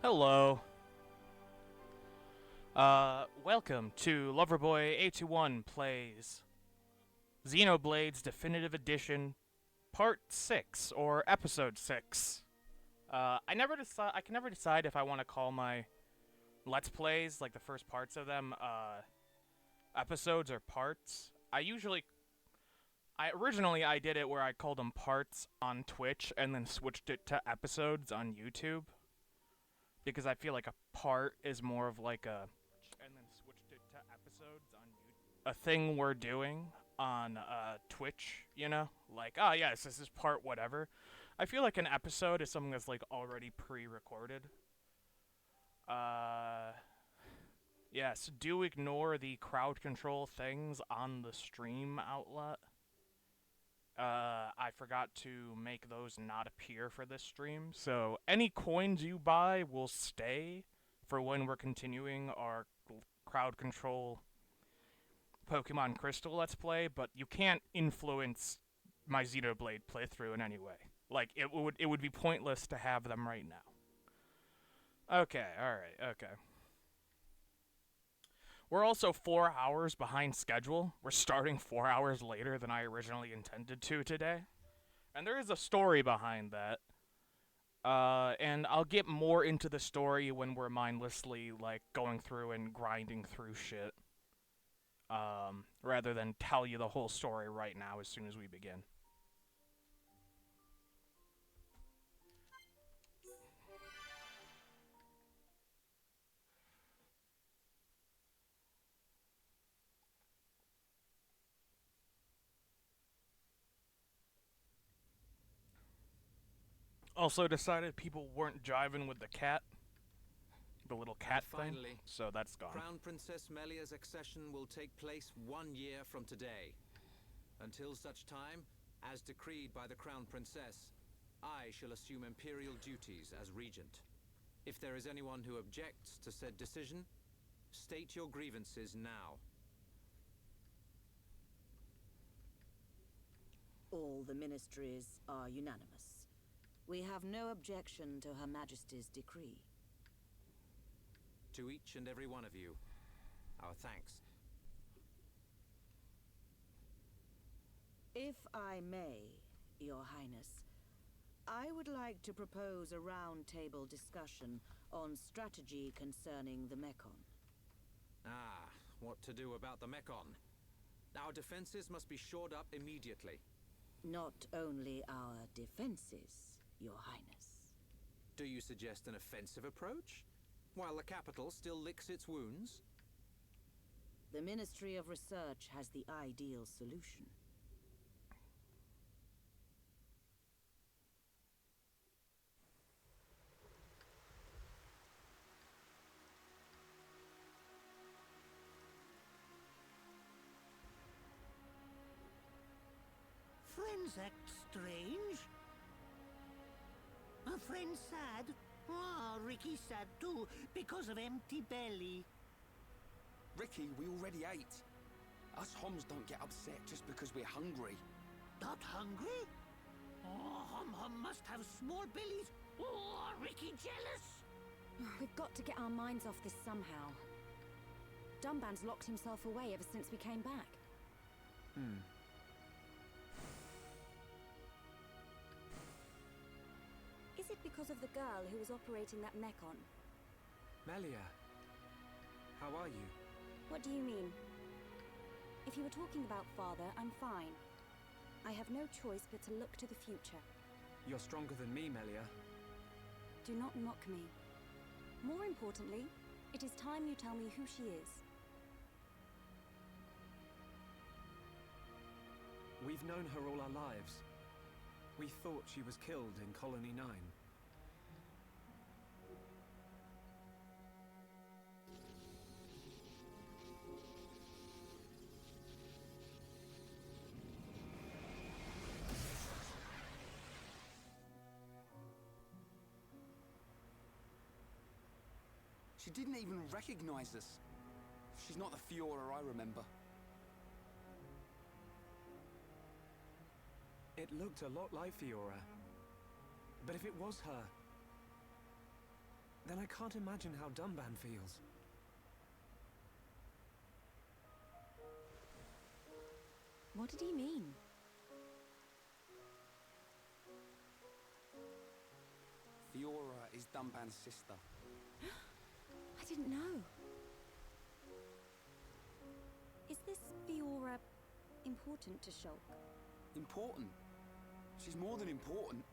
Hello. Welcome to Loverboy821 plays Xenoblade's Definitive Edition, Part 6, or Episode 6. I can never decide if I want to call my Let's Plays, like the first parts of them, episodes or parts. Originally I did it where I called them parts on Twitch and then switched it to episodes on YouTube. Because I feel like a part is more of like and then switched it to episodes on YouTube. A thing we're doing on Twitch, you know? Like, oh yes, this is part whatever. I feel like an episode is something that's like already pre-recorded. Yes, do ignore the crowd control things on the stream outlet. I forgot to make those not appear for this stream, so any coins you buy will stay for when we're continuing our crowd control Pokemon Crystal Let's Play, but you can't influence my Xenoblade playthrough in any way. Like, it would be pointless to have them right now. Okay, alright, okay. We're also 4 hours behind schedule. We're starting 4 hours later than I originally intended to today. And there is a story behind that. And I'll get more into the story when we're mindlessly, like, going through and grinding through shit. Rather than tell you the whole story right now as soon as we begin. Also decided people weren't jiving with the cat. The little cat thing. So that's gone. Crown Princess Melia's accession will take place 1 year from today. Until such time, as decreed by the Crown Princess, I shall assume imperial duties as regent. If there is anyone who objects to said decision, state your grievances now. All the ministries are unanimous. We have no objection to Her Majesty's decree. To each and every one of you, our thanks. If I may, Your Highness, I would like to propose a round-table discussion on strategy concerning the Mekon. Ah, what to do about the Mekon? Our defenses must be shored up immediately. Not only our defenses, Your Highness. Do you suggest an offensive approach? While the capital still licks its wounds? The Ministry of Research has the ideal solution. Friends act strange. A friend sad? Ah, Ricky's sad too, because of empty belly. Ricky, we already ate. Us Homs don't get upset just because we're hungry. Not hungry? Oh, Hom must have small bellies. Oh, Ricky jealous? We've got to get our minds off this somehow. Dunban's locked himself away ever since we came back. Is it because of the girl who was operating that Mekon? Melia, how are you? What do you mean? If you were talking about father, I'm fine. I have no choice but to look to the future. You're stronger than me, Melia. Do not mock me. More importantly, it is time you tell me who she is. We've known her all our lives. We thought she was killed in Colony 9. She didn't even recognize us. She's not the Fiora I remember. It looked a lot like Fiora. But if it was her, then I can't imagine how Dunban feels. What did he mean? Fiora is Dunban's sister. I didn't know. Is this Fiora important to Shulk? Important? She's more than important.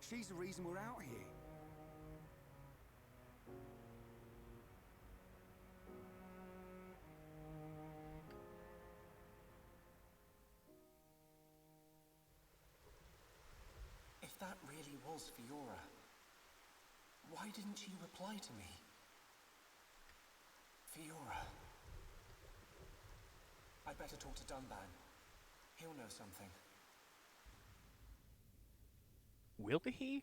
She's the reason we're out here. If that really was Fiora, why didn't she reply to me? Fiora. I'd better talk to Dunban. He'll know something. Will he?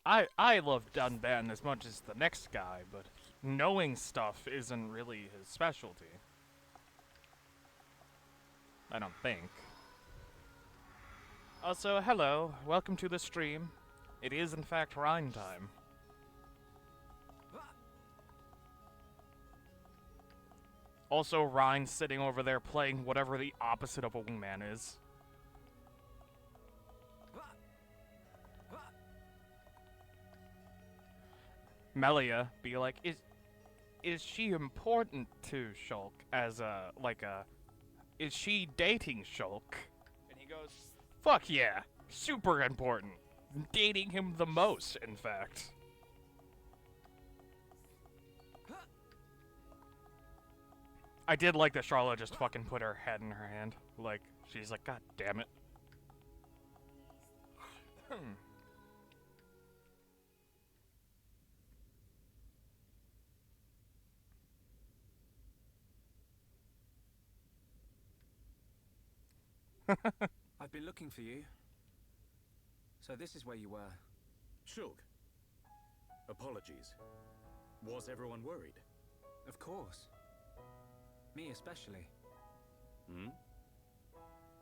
I love Dunban as much as the next guy, but knowing stuff isn't really his specialty. I don't think. Also, hello, welcome to the stream. It is in fact Rhine time. Also, Rhine's sitting over there playing whatever the opposite of a wingman is. Melia be like, is she important to Shulk as a, is she dating Shulk? And he goes, fuck yeah, super important. Dating him the most, in fact. I did like that Charlotte just fucking put her head in her hand. Like, she's like, God damn it. I've been looking for you. So this is where you were. Shulk. Apologies. Was everyone worried? Of course. Me especially. Hmm?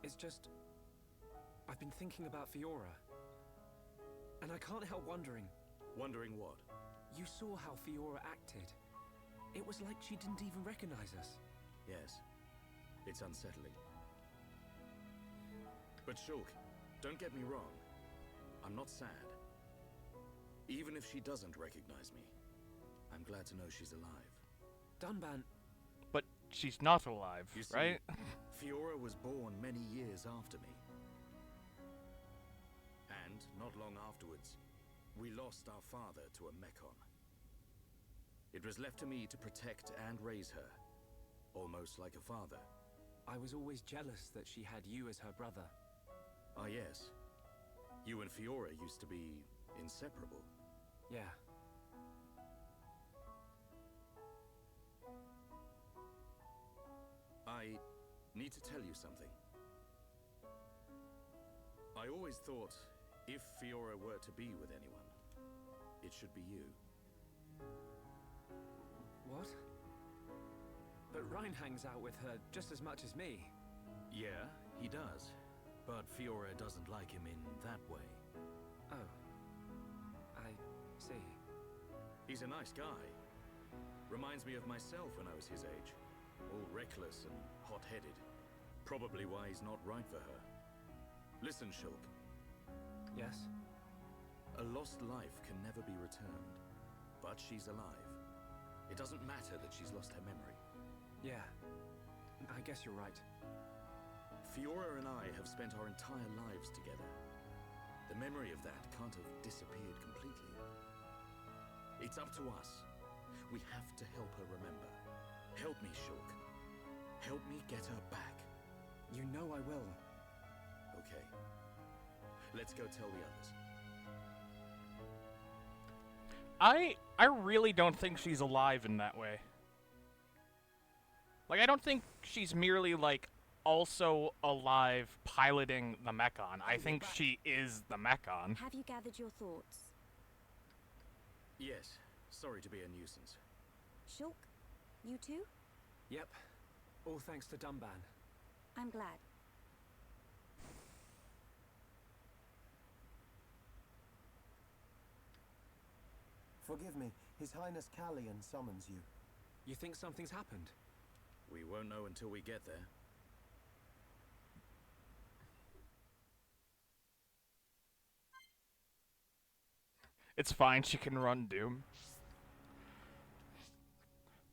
It's just... I've been thinking about Fiora. And I can't help wondering. Wondering what? You saw how Fiora acted. It was like she didn't even recognize us. Yes. It's unsettling. But Shulk, don't get me wrong. I'm not sad. Even if she doesn't recognize me, I'm glad to know she's alive. Dunban... But she's not alive, You see, right? Fiora was born many years after me. And, not long afterwards, we lost our father to a Mechon. It was left to me to protect and raise her, almost like a father. I was always jealous that she had you as her brother. Ah yes, you and Fiora used to be inseparable. Yeah. I need to tell you something. I always thought if Fiora were to be with anyone, it should be you. What? But Rhine hangs out with her just as much as me. Yeah, he does. But Fiora doesn't like him in that way. Oh. I see. He's a nice guy. Reminds me of myself when I was his age. All reckless and hot-headed. Probably why he's not right for her. Listen, Shulk. Yes? A lost life can never be returned. But she's alive. It doesn't matter that she's lost her memory. Yeah. I guess you're right. Fiora and I have spent our entire lives together. The memory of that can't have disappeared completely. It's up to us. We have to help her remember. Help me, Shulk. Help me get her back. You know I will. Okay. Let's go tell the others. I really don't think she's alive in that way. Like, I don't think she's merely, like, also alive piloting the Mechon. I think she is the Mechon. Have you gathered your thoughts? Yes. Sorry to be a nuisance. Shulk, you too? Yep. All thanks to Dunban. I'm glad. Forgive me. His Highness Callian summons you. You think something's happened? We won't know until we get there. It's fine. She can run Doom.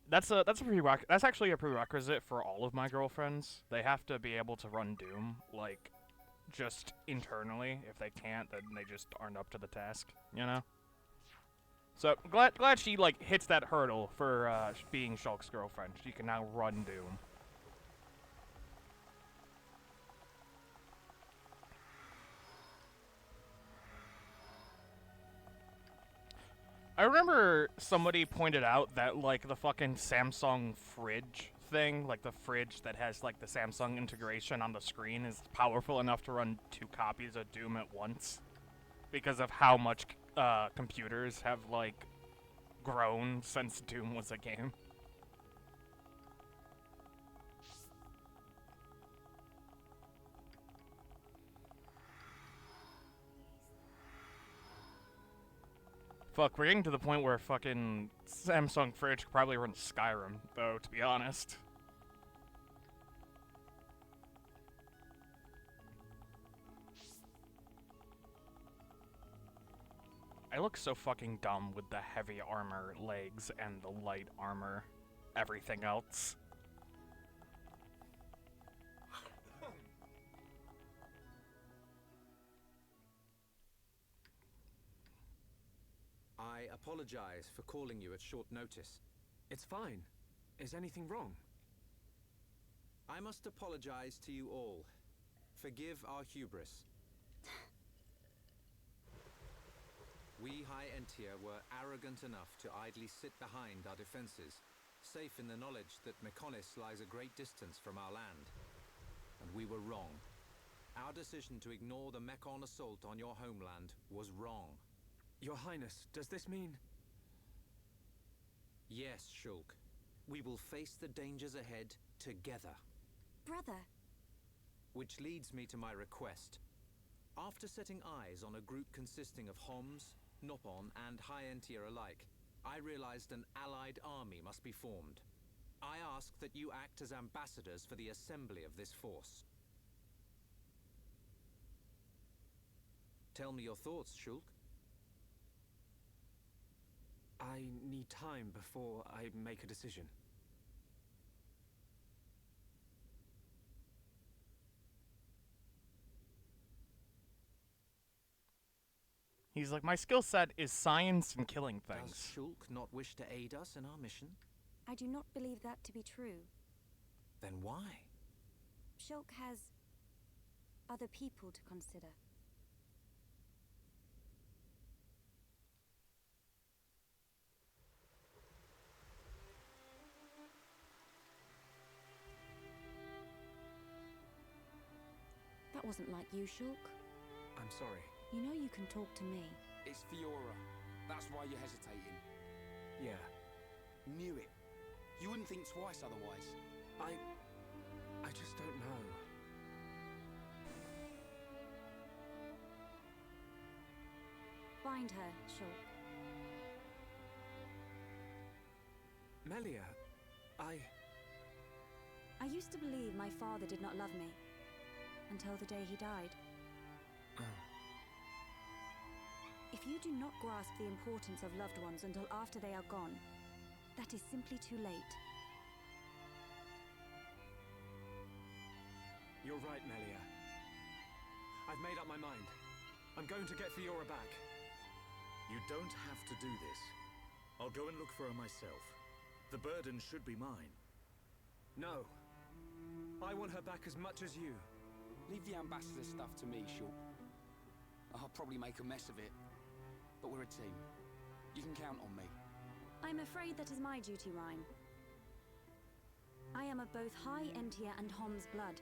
That's actually a prerequisite for all of my girlfriends. They have to be able to run Doom, like, just internally. If they can't, then they just aren't up to the task, you know? So, glad she, like, hits that hurdle for, being Shulk's girlfriend. She can now run Doom. I remember somebody pointed out that, like, the fucking Samsung fridge thing, like the fridge that has, like, the Samsung integration on the screen is powerful enough to run 2 copies of Doom at once. Because of how much, computers have, like, grown since Doom was a game. Fuck, we're getting to the point where fucking Samsung fridge could probably run Skyrim, though, to be honest. I look so fucking dumb with the heavy armor legs and the light armor everything else. I apologize for calling you at short notice. It's fine. Is anything wrong? I must apologize to you all. Forgive our hubris. We High Entia were arrogant enough to idly sit behind our defenses, safe in the knowledge that Mechonis lies a great distance from our land. And we were wrong. Our decision to ignore the Mechon assault on your homeland was wrong. Your Highness, does this mean... Yes, Shulk. We will face the dangers ahead together. Brother. Which leads me to my request. After setting eyes on a group consisting of Homs, Nopon, and High Entia alike, I realized an allied army must be formed. I ask that you act as ambassadors for the assembly of this force. Tell me your thoughts, Shulk. I need time before I make a decision. He's like, my skill set is science and killing Does things. Shulk not wish to aid us in our mission? I do not believe that to be true. Then why? Shulk has other people to consider. That wasn't like you, Shulk. I'm sorry. You know you can talk to me. It's Fiora. That's why you're hesitating. Yeah. Knew it. You wouldn't think twice otherwise. I just don't know. Find her, Shulk. Melia, I used to believe my father did not love me. Until the day he died. If you do not grasp the importance of loved ones until after they are gone, that is simply too late. You're right, Melia. I've made up my mind. I'm going to get Fiora back. You don't have to do this. I'll go and look for her myself. The burden should be mine. No. I want her back as much as you. Leave the ambassador stuff to me, Shulk. I'll probably make a mess of it. But we're a team. You can count on me. I'm afraid that is my duty, Rhyme. I am of both High Entia and Hom's blood.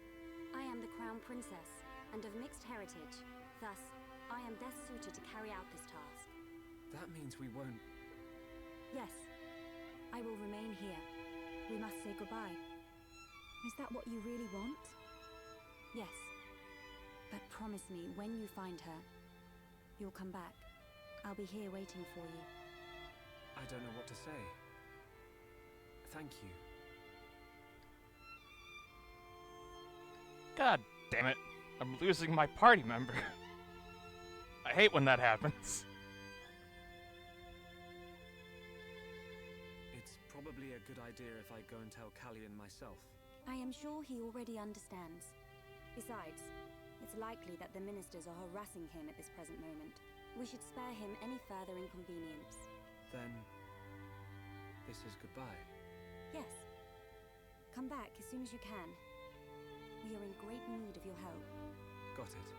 I am the Crown Princess, and of mixed heritage. Thus, I am best suited to carry out this task. That means we won't... Yes. I will remain here. We must say goodbye. Is that what you really want? Yes. But promise me, when you find her, you'll come back. I'll be here waiting for you. I don't know what to say. Thank you. God damn it. I'm losing my party member. I hate when that happens. It's probably a good idea if I go and tell Callian myself. I am sure he already understands. Besides, it's likely that the ministers are harassing him at this present moment. We should spare him any further inconvenience. Then, this is goodbye. Yes. Come back as soon as you can. We are in great need of your help. Got it.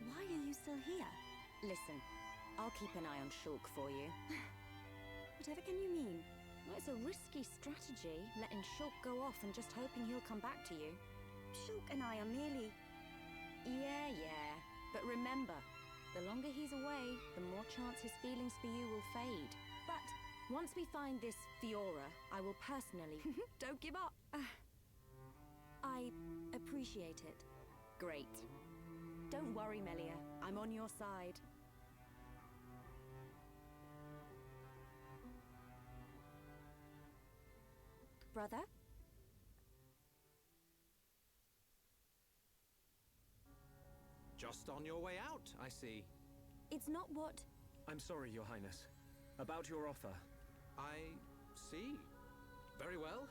Why are you still here? Listen, I'll keep an eye on Shulk for you. Whatever can you mean? Well, it's a risky strategy, letting Shulk go off and just hoping he'll come back to you. Shulk and I are merely... Yeah. But remember, the longer he's away, the more chance his feelings for you will fade. But once we find this Fiora, I will personally... Don't give up! I appreciate it. Great. Don't worry, Melia. I'm on your side. Brother? Just on your way out, I see. It's not what... I'm sorry, Your Highness. About your offer. I see. Very well.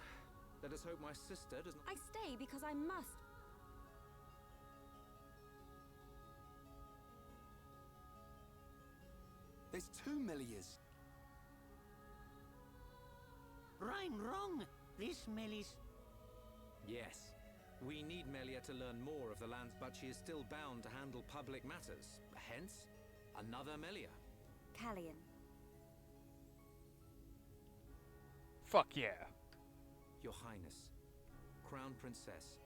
Let us hope my sister does not... I stay because I must. There's 2 Melias. Rhyme wrong. This Melis. Yes. We need Melia to learn more of the lands, but she is still bound to handle public matters. Hence, another Melia. Callian. Fuck yeah. Your Highness, Crown Princess.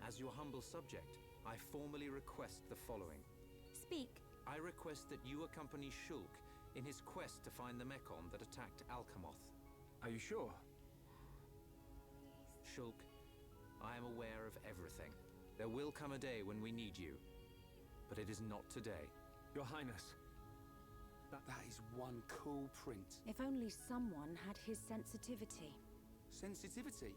As your humble subject, I formally request the following. Speak. I request that you accompany Shulk in his quest to find the Mechon that attacked Alcamoth. Are you sure? Shulk, I am aware of everything. There will come a day when we need you, but it is not today. Your Highness. That is one cool print. If only someone had his sensitivity. Sensitivity?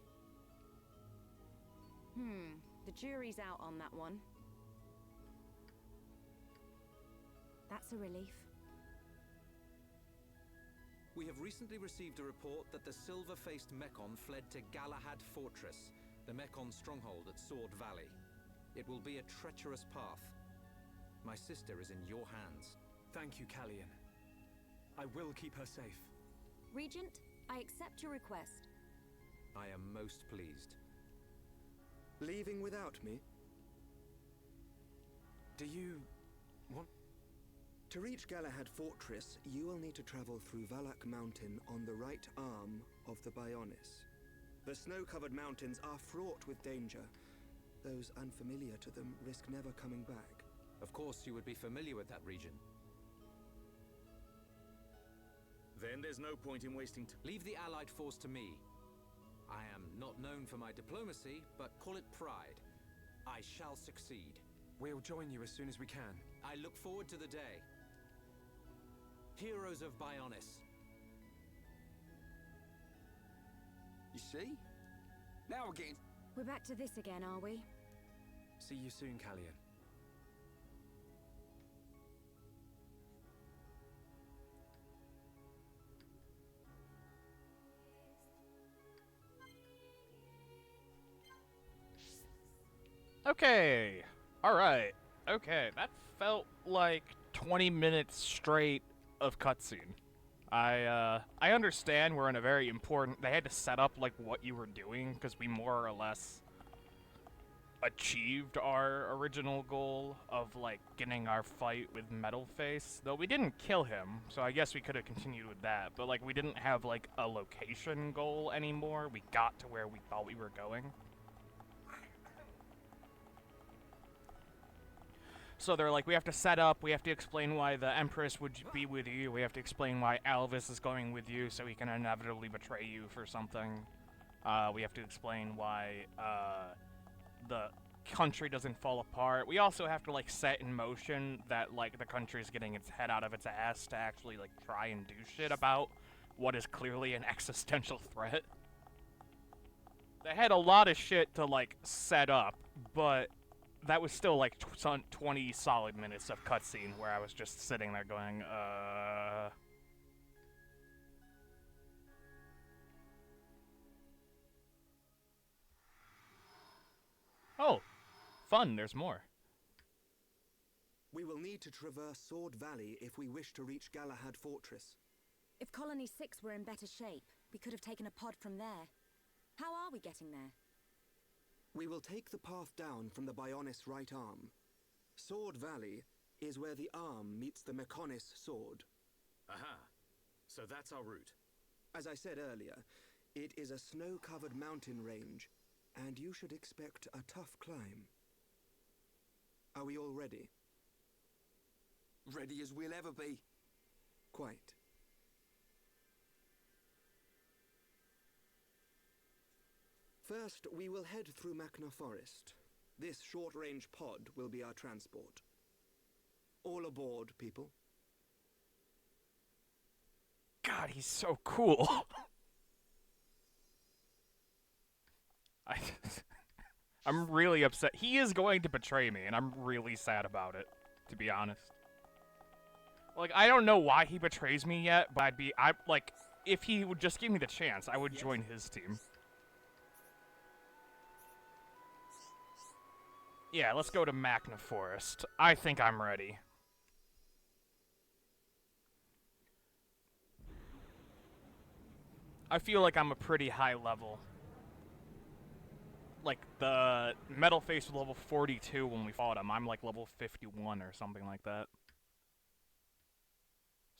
The jury's out on that one. That's a relief. We have recently received a report that the silver-faced Mechon fled to Galahad Fortress, the Mechon stronghold at Sword Valley. It will be a treacherous path. My sister is in your hands. Thank you, Callian. I will keep her safe. Regent, I accept your request. I am most pleased. Leaving without me? Do you want... To reach Galahad Fortress, you will need to travel through Valak Mountain on the right arm of the Bionis. The snow-covered mountains are fraught with danger. Those unfamiliar to them risk never coming back. Of course you would be familiar with that region. Then there's no point in wasting time. Leave the Allied force to me. I am not known for my diplomacy, but call it pride. I shall succeed. We'll join you as soon as we can. I look forward to the day. Heroes of Bionis. You see? Now we're getting... We're back to this again, are we? See you soon, Callian. Okay. Alright. Okay, that felt like 20 minutes straight of cutscene. I understand we're in a very important... They had to set up, like, what you were doing, because we more or less achieved our original goal of, like, getting our fight with Metalface. Though we didn't kill him, so I guess we could have continued with that. But, like, we didn't have, like, a location goal anymore. We got to where we thought we were going. So they're like, we have to set up, we have to explain why the Empress would be with you, we have to explain why Alvis is going with you so he can inevitably betray you for something. We have to explain why the country doesn't fall apart. We also have to, like, set in motion that, like, the country's getting its head out of its ass to actually, like, try and do shit about what is clearly an existential threat. They had a lot of shit to, like, set up, but that was still, like, 20 solid minutes of cutscene where I was just sitting there going, Oh, fun, there's more. We will need to traverse Sword Valley if we wish to reach Galahad Fortress. If Colony 6 were in better shape, we could have taken a pod from there. How are we getting there? We will take the path down from the Bionis right arm. Sword Valley is where the arm meets the Mechonis sword. Aha. So that's our route. As I said earlier, it is a snow-covered mountain range, and you should expect a tough climb. Are we all ready? Ready as we'll ever be. Quite. First, we will head through Machna Forest. This short-range pod will be our transport. All aboard, people. God, he's so cool. I'm really upset. He is going to betray me, and I'm really sad about it, to be honest. Like, I don't know why he betrays me yet, but like, if he would just give me the chance, I would join his team. Yeah, let's go to Machna Forest. I think I'm ready. I feel like I'm a pretty high level. Like, the Metal Face was level 42 when we fought him. I'm like level 51 or something like that.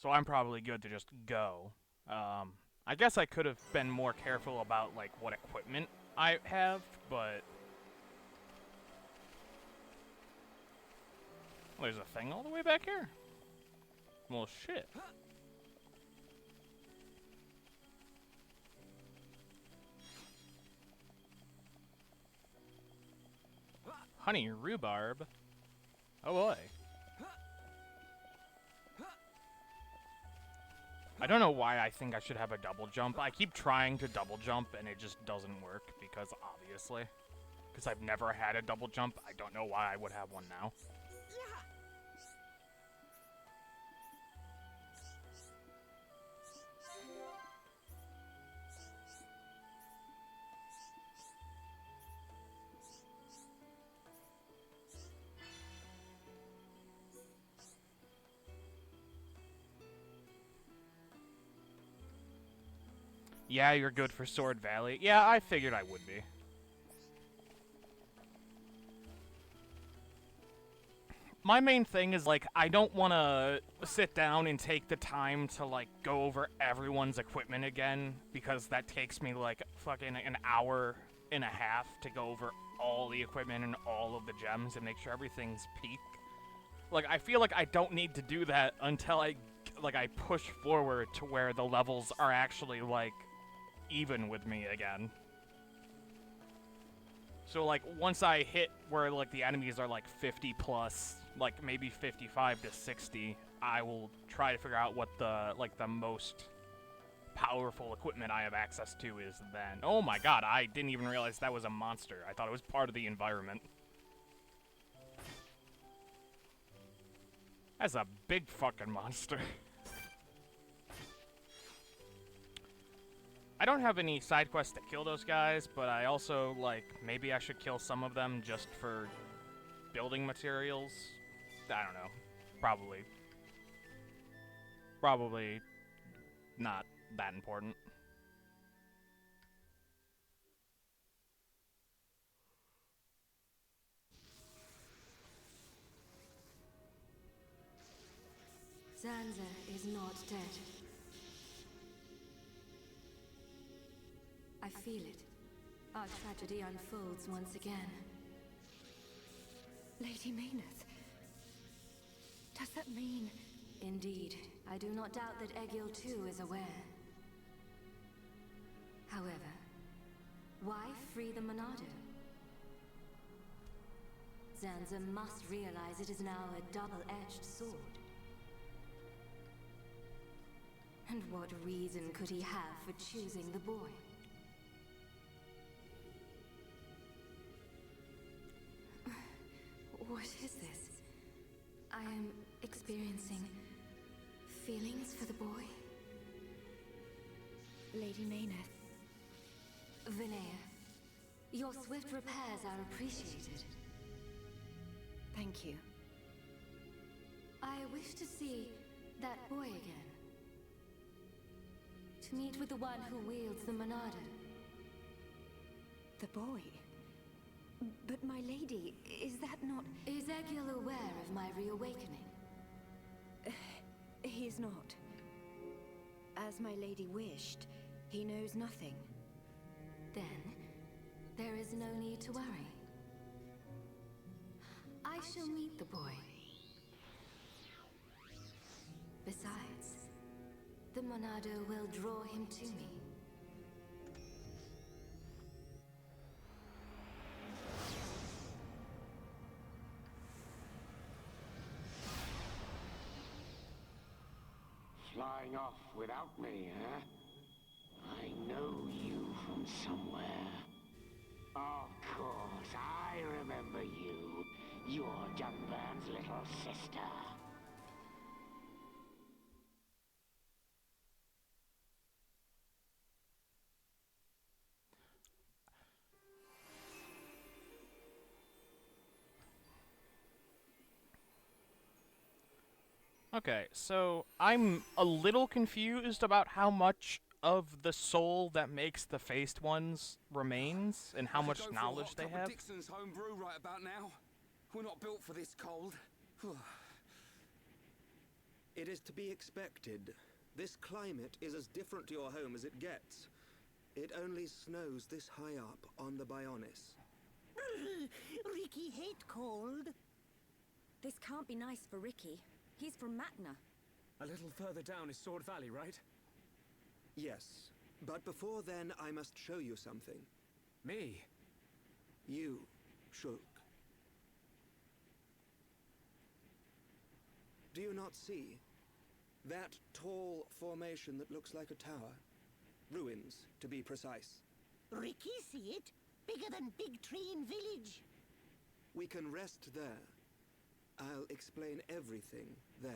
So I'm probably good to just go. I guess I could have been more careful about, like, what equipment I have, but... Oh, there's a thing all the way back here? Well, shit. Honey rhubarb. Oh boy. I don't know why I think I should have a double jump. I keep trying to double jump and it just doesn't work because obviously. Because I've never had a double jump. I don't know why I would have one now. Yeah, you're good for Sword Valley. Yeah, I figured I would be. My main thing is, like, I don't want to sit down and take the time to, like, go over everyone's equipment again, because that takes me, like, fucking an hour and a half to go over all the equipment and all of the gems and make sure everything's peak. Like, I feel like I don't need to do that until I push forward to where the levels are actually, like, even with me again. So, like, once I hit where, like, the enemies are, like, 50 plus, like, maybe 55 to 60, I will try to figure out what the, like, the most powerful equipment I have access to is then. Oh my god, I didn't even realize that was a monster. I thought it was part of the environment. That's a big fucking monster. I don't have any side quests to kill those guys, but I also, like, maybe I should kill some of them just for building materials. I don't know. Probably. Probably not that important. Zanza is not dead. I feel it. Our tragedy unfolds once again. Lady Maynard, that mean? Indeed. I do not doubt that Egil too is aware. However, why free the Monado? Zanza must realize it is now a double-edged sword. And what reason could he have for choosing the boy? What is this? I am experiencing feelings for the boy. Lady Mayneth. Vinaya, your swift repairs are appreciated. Thank you. I wish to see that boy again. To meet with the one who wields the Monado. The boy? But my lady, is that not... Is Egil aware of my reawakening? He's not. As my lady wished, he knows nothing. Then, there is no need to worry. I shall meet the boy. Besides, the Monado will draw him to me. Flying off without me, huh? I know you from somewhere. Of course, I remember you. You're Dunburn's little sister. Okay, so I'm a little confused about how much of the soul that makes the faced ones remains and how much knowledge they have. Dixon's home brew right about now. We're not built for this cold. It is to be expected. This climate is as different to your home as it gets. It only snows this high up on the Bionis. Ricky hate cold. This can't be nice for Ricky. He's from Matna. A little further down is Sword Valley, right? Yes, but before then I must show you something. Me? You, Shulk. Do you not see? That tall formation that looks like a tower? Ruins, to be precise. Ricky see it? Bigger than Big Tree in Village. We can rest there. I'll explain everything then.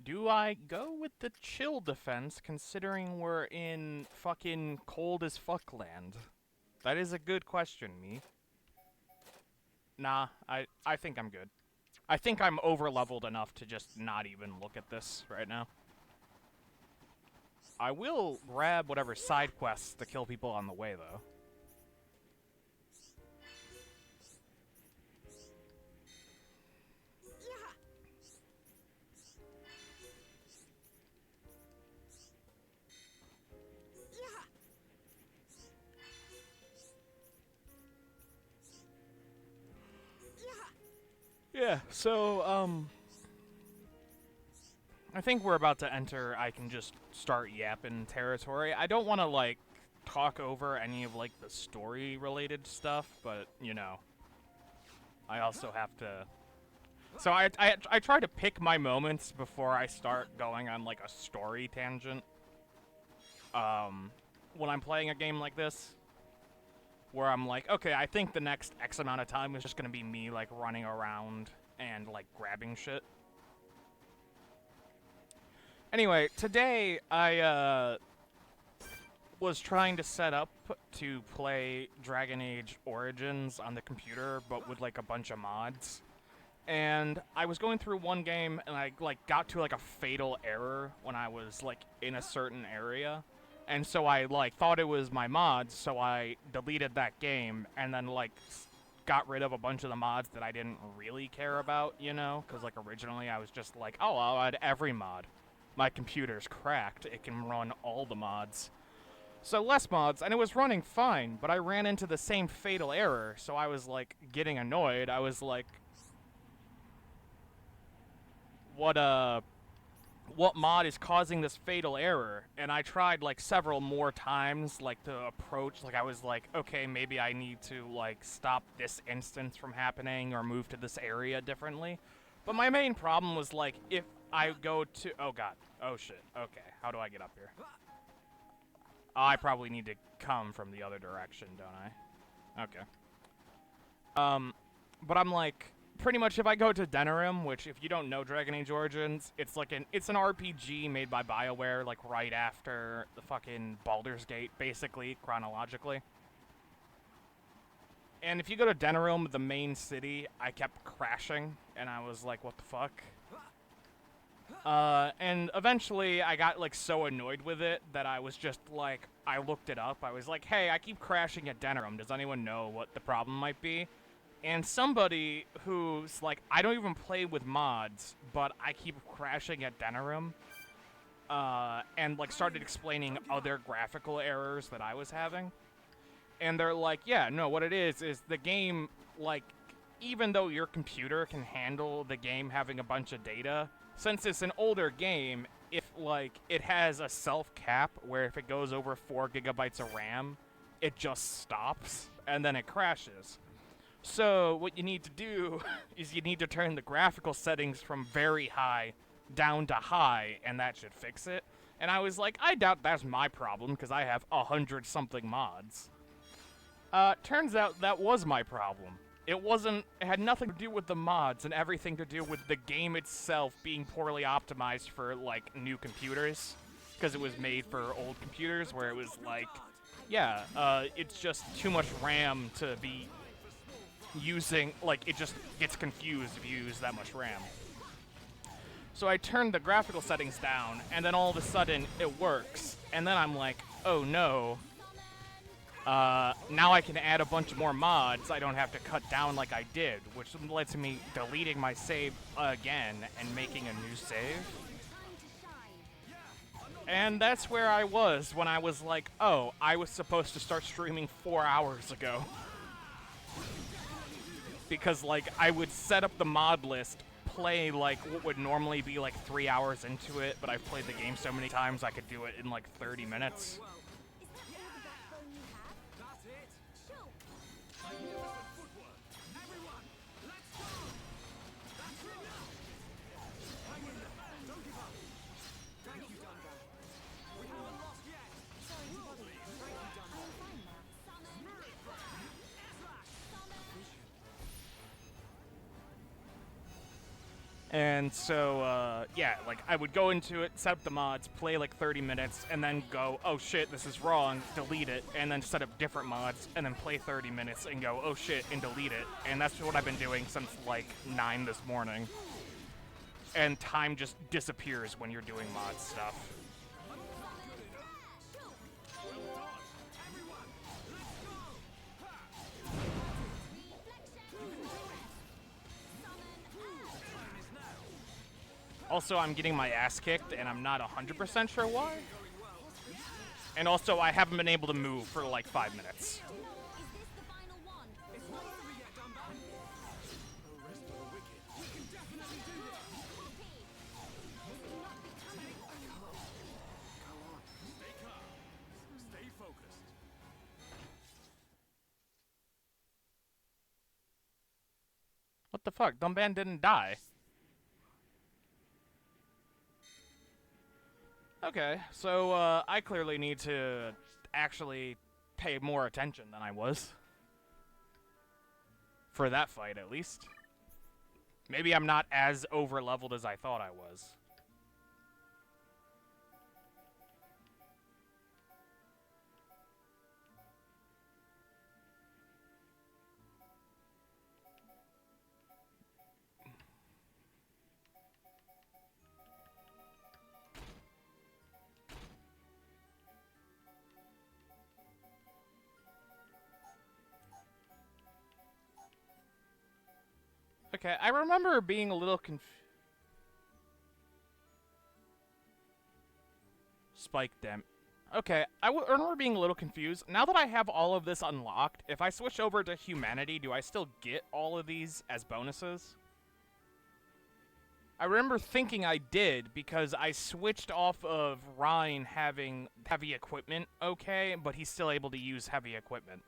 Do I go with the chill defense considering we're in fucking cold as fuck land? That is a good question, me. Nah, I think I'm good. I think I'm over-leveled enough to just not even look at this right now. I will grab whatever side quests to kill people on the way, though. Yeah, so, I think we're about to enter I can just start yapping territory. I don't want to, like, talk over any of, like, the story-related stuff, but, you know, I also have to... So I try to pick my moments before I start going on, like, a story tangent. When I'm playing a game like this, where I'm like, okay, I think the next X amount of time is just gonna be me, like, running around and, like, grabbing shit. Anyway, today, was trying to set up to play Dragon Age Origins on the computer, but with like a bunch of mods. And I was going through one game, and I like got to like a fatal error when I was like in a certain area, and so I like thought it was my mods, so I deleted that game, and then like got rid of a bunch of the mods that I didn't really care about, you know, because like originally I was just like, oh, I'll add every mod. My computer's cracked; it can run all the mods. So less mods, and it was running fine, but I ran into the same fatal error, so I was like getting annoyed. I was like, what mod is causing this fatal error? And I tried like several more times like to approach, like I was like, okay, maybe I need to like stop this instance from happening or move to this area differently. But my main problem was like, if I go to, oh god, oh shit, okay, how do I get up here? I probably need to come from the other direction, don't I? Okay. But I'm like, pretty much if I go to Denerim, which if you don't know Dragon Age Origins, it's like it's an RPG made by BioWare, like right after the fucking Baldur's Gate, basically, chronologically. And if you go to Denerim, the main city, I kept crashing, and I was like, what the fuck? And eventually I got like so annoyed with it that I was just like, I looked it up. I was like, hey, I keep crashing at Denerim. Does anyone know what the problem might be? And somebody who's like, I don't even play with mods, but I keep crashing at Denerim, and like started explaining other graphical errors that I was having. And they're like, yeah, no, what it is the game, like, even though your computer can handle the game having a bunch of data, since it's an older game, if like it has a self-cap where if it goes over 4 gigabytes of RAM, it just stops and then it crashes. So what you need to do is you need to turn the graphical settings from very high down to high, and that should fix it. And I was like, I doubt that's my problem because I have 100-something mods. Turns out that was my problem. It had nothing to do with the mods and everything to do with the game itself being poorly optimized for, like, new computers. Because it was made for old computers where it was like, yeah, it's just too much RAM to be using, like, it just gets confused if you use that much RAM. So I turned the graphical settings down, and then all of a sudden it works. And then I'm like, oh no. Now I can add a bunch more mods. I don't have to cut down like I did, which led to me deleting my save again and making a new save. And that's where I was when I was like, oh, I was supposed to start streaming 4 hours ago. Because, like, I would set up the mod list, play, like, what would normally be, like, 3 hours into it, but I've played the game so many times I could do it in, like, 30 minutes. And so, yeah, like, I would go into it, set up the mods, play like 30 minutes, and then go, oh shit, this is wrong, delete it, and then set up different mods, and then play 30 minutes and go, oh shit, and delete it. And that's what I've been doing since, like, 9 this morning. And time just disappears when you're doing mod stuff. Also, I'm getting my ass kicked, and I'm not 100% sure why. And also, I haven't been able to move for like 5 minutes. What the fuck? Dumban didn't die. Okay, so, I clearly need to actually pay more attention than I was. For that fight, at least. Maybe I'm not as over-leveled as I thought I was. Okay, I remember being a little Spike Dam. Okay, I remember being a little confused. Now that I have all of this unlocked, if I switch over to Humanity, do I still get all of these as bonuses? I remember thinking I did because I switched off of Ryan having heavy equipment, okay, but he's still able to use heavy equipment.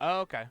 Oh, okay.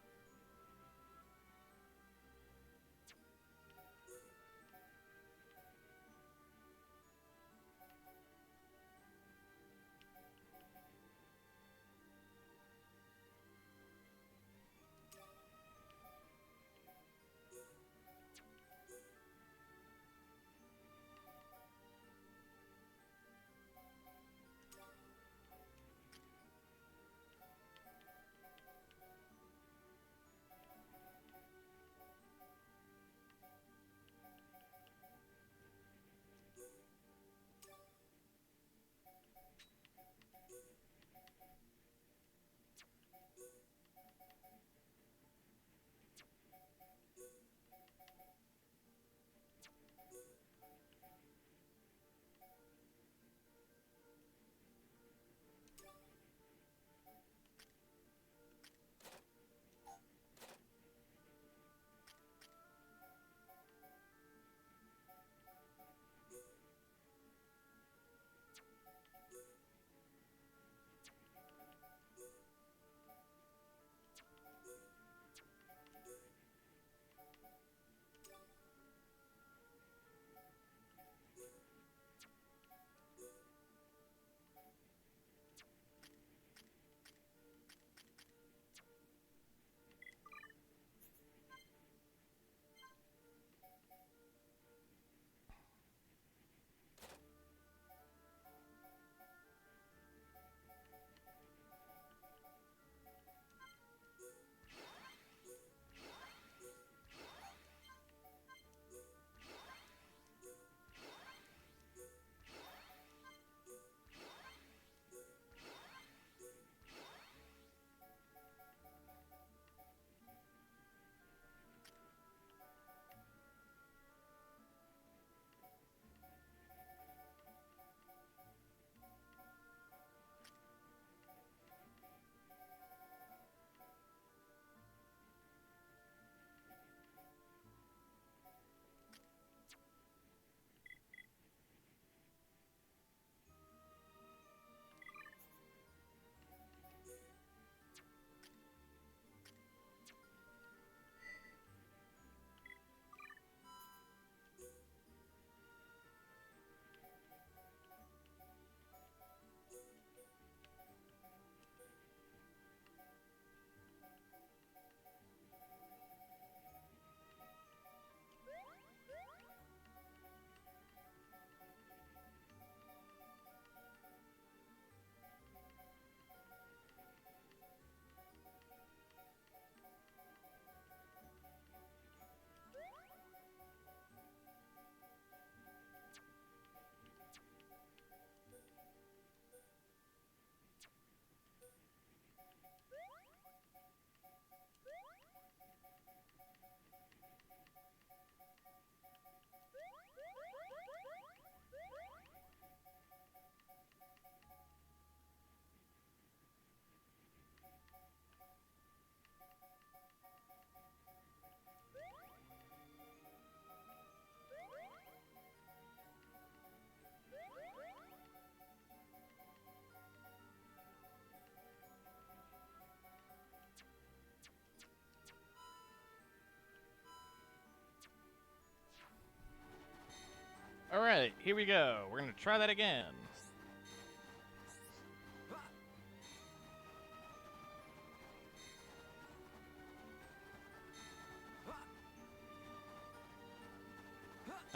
Alright, here we go. We're gonna try that again.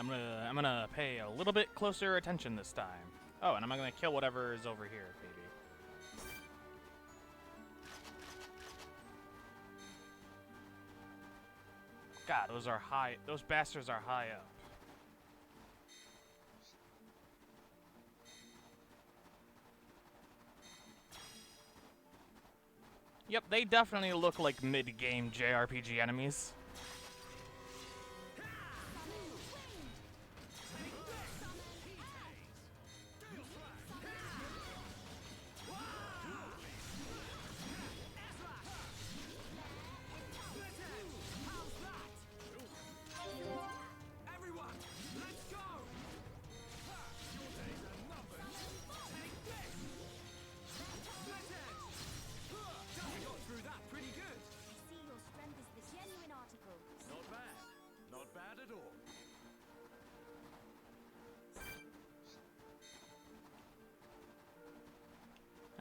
I'm gonna pay a little bit closer attention this time. Oh, and I'm gonna kill whatever is over here, baby. God, those are high. Those bastards are high up. Yep, they definitely look like mid-game JRPG enemies.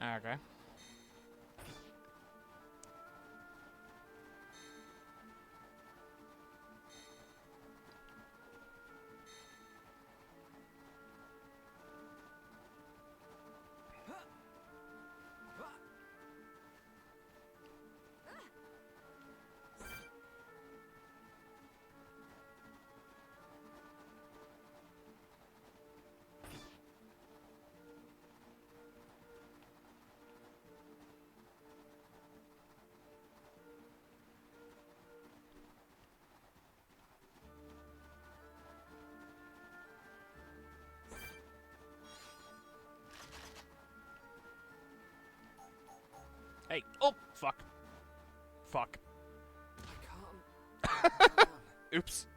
Okay. Hey, oh, fuck. Fuck. I can't. Oops.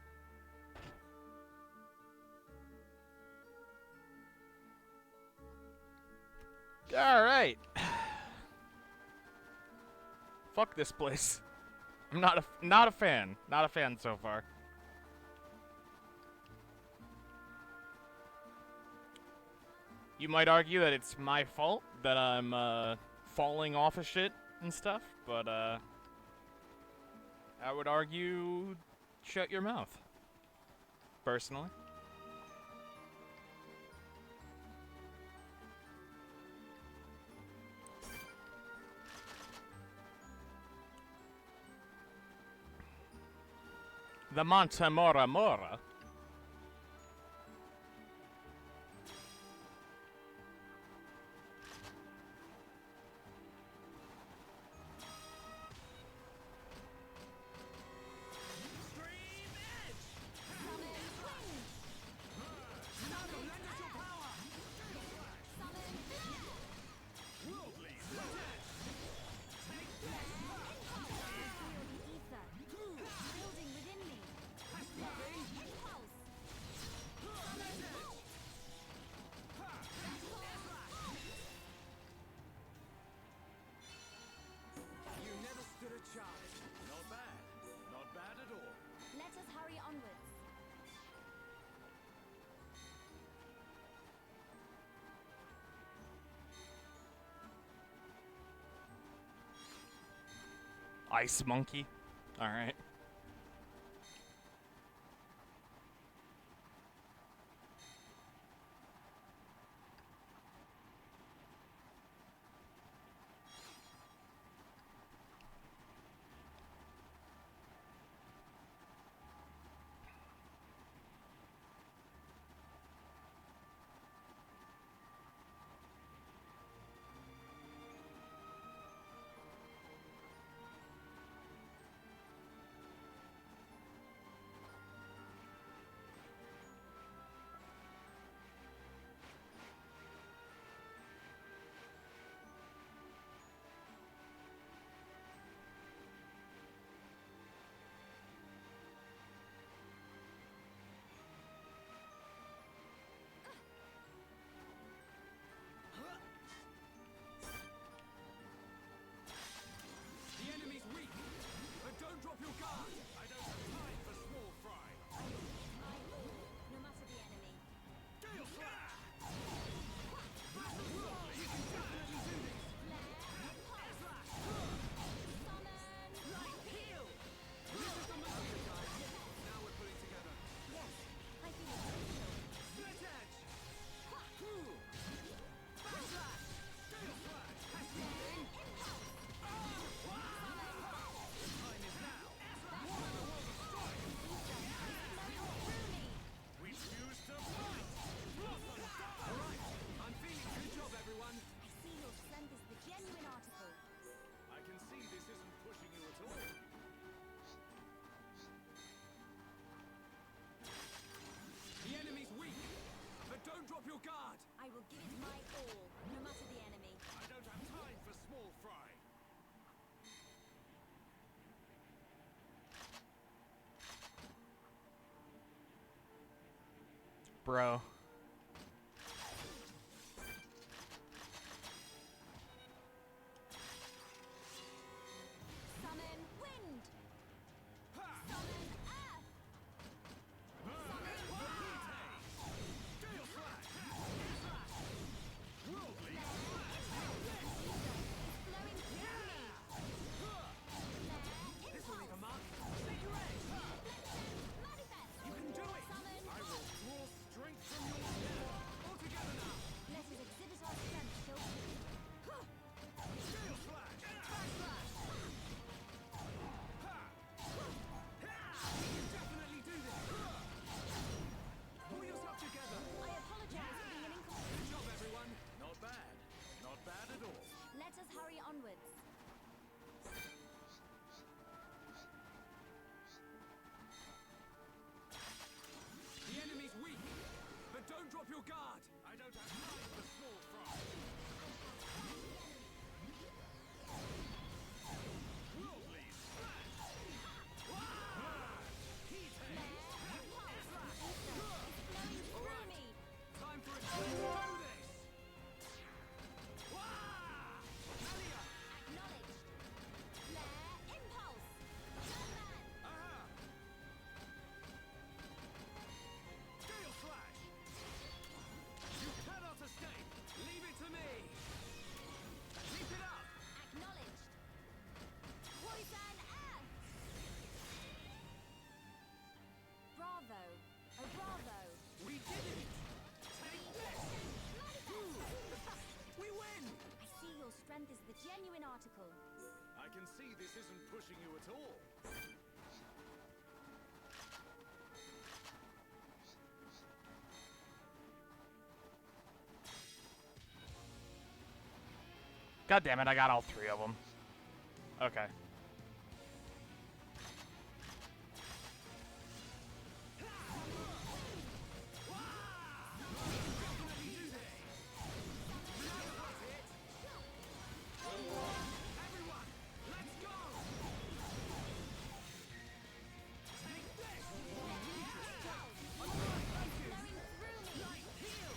Alright. Fuck this place. I'm not a fan. Not a fan so far. You might argue that it's my fault that I'm falling off of shit and stuff, but I would argue shut your mouth. Personally. The Monte Mora Mora. Ice monkey. Alright. bro. Summon wind. Summon earth. Summon water. Gale Slash! Worldly! Flowing through me. This will leave a mark. Take your edge! Manifest. You can do it! Summon. I will draw strength from your spirit. All together now! Let us exhibit our strength, children. Gale Slash! Backslash! Ha! You can definitely do this! Pull yourself together! I apologize for being an incomplete. Good job, everyone! Not bad. Not bad at all. Let us hurry onwards. The enemy's weak, but don't drop your guard. I don't have time for small fry. Worldly Slash! Heat haze! Flowing through me. Time for a change. Do this! Malia! Acknowledged. Flare impulse. Sunman. Aha! Gale Slash! You cannot escape! Leave it to me! Keep it up! Acknowledged. Poison earth. Bravo. Oh, bravo. We did it! Take this! We win! I see your strength is the genuine article. I can see this isn't pushing you at all. God damn it, I got all 3 of them. Okay. Everyone, let's go! Take this! Flowing through me. Heal!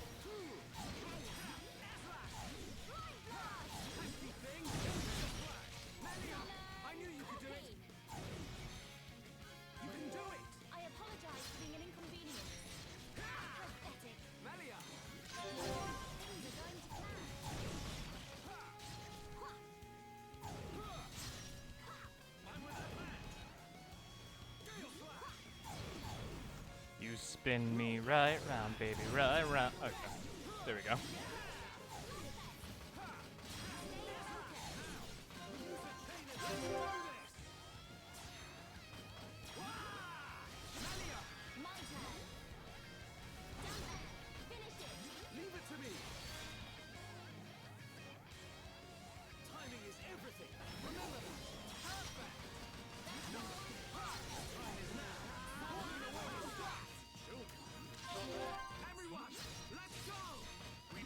Light blast. Pesky thing! Splash! Malia! I knew you could do it! You can do it! I apologize for being an inconvenience. Pathetic. Malia! Things are going to plan. I'm with that man! Gale Slash! You spin me right round, baby, right round. Okay. There we go. My turn. Down there. Finish it. Leave it to me! Timing is everything! Remember that! Perfect! Time is now! Pulling away is that! Everyone, let's go! We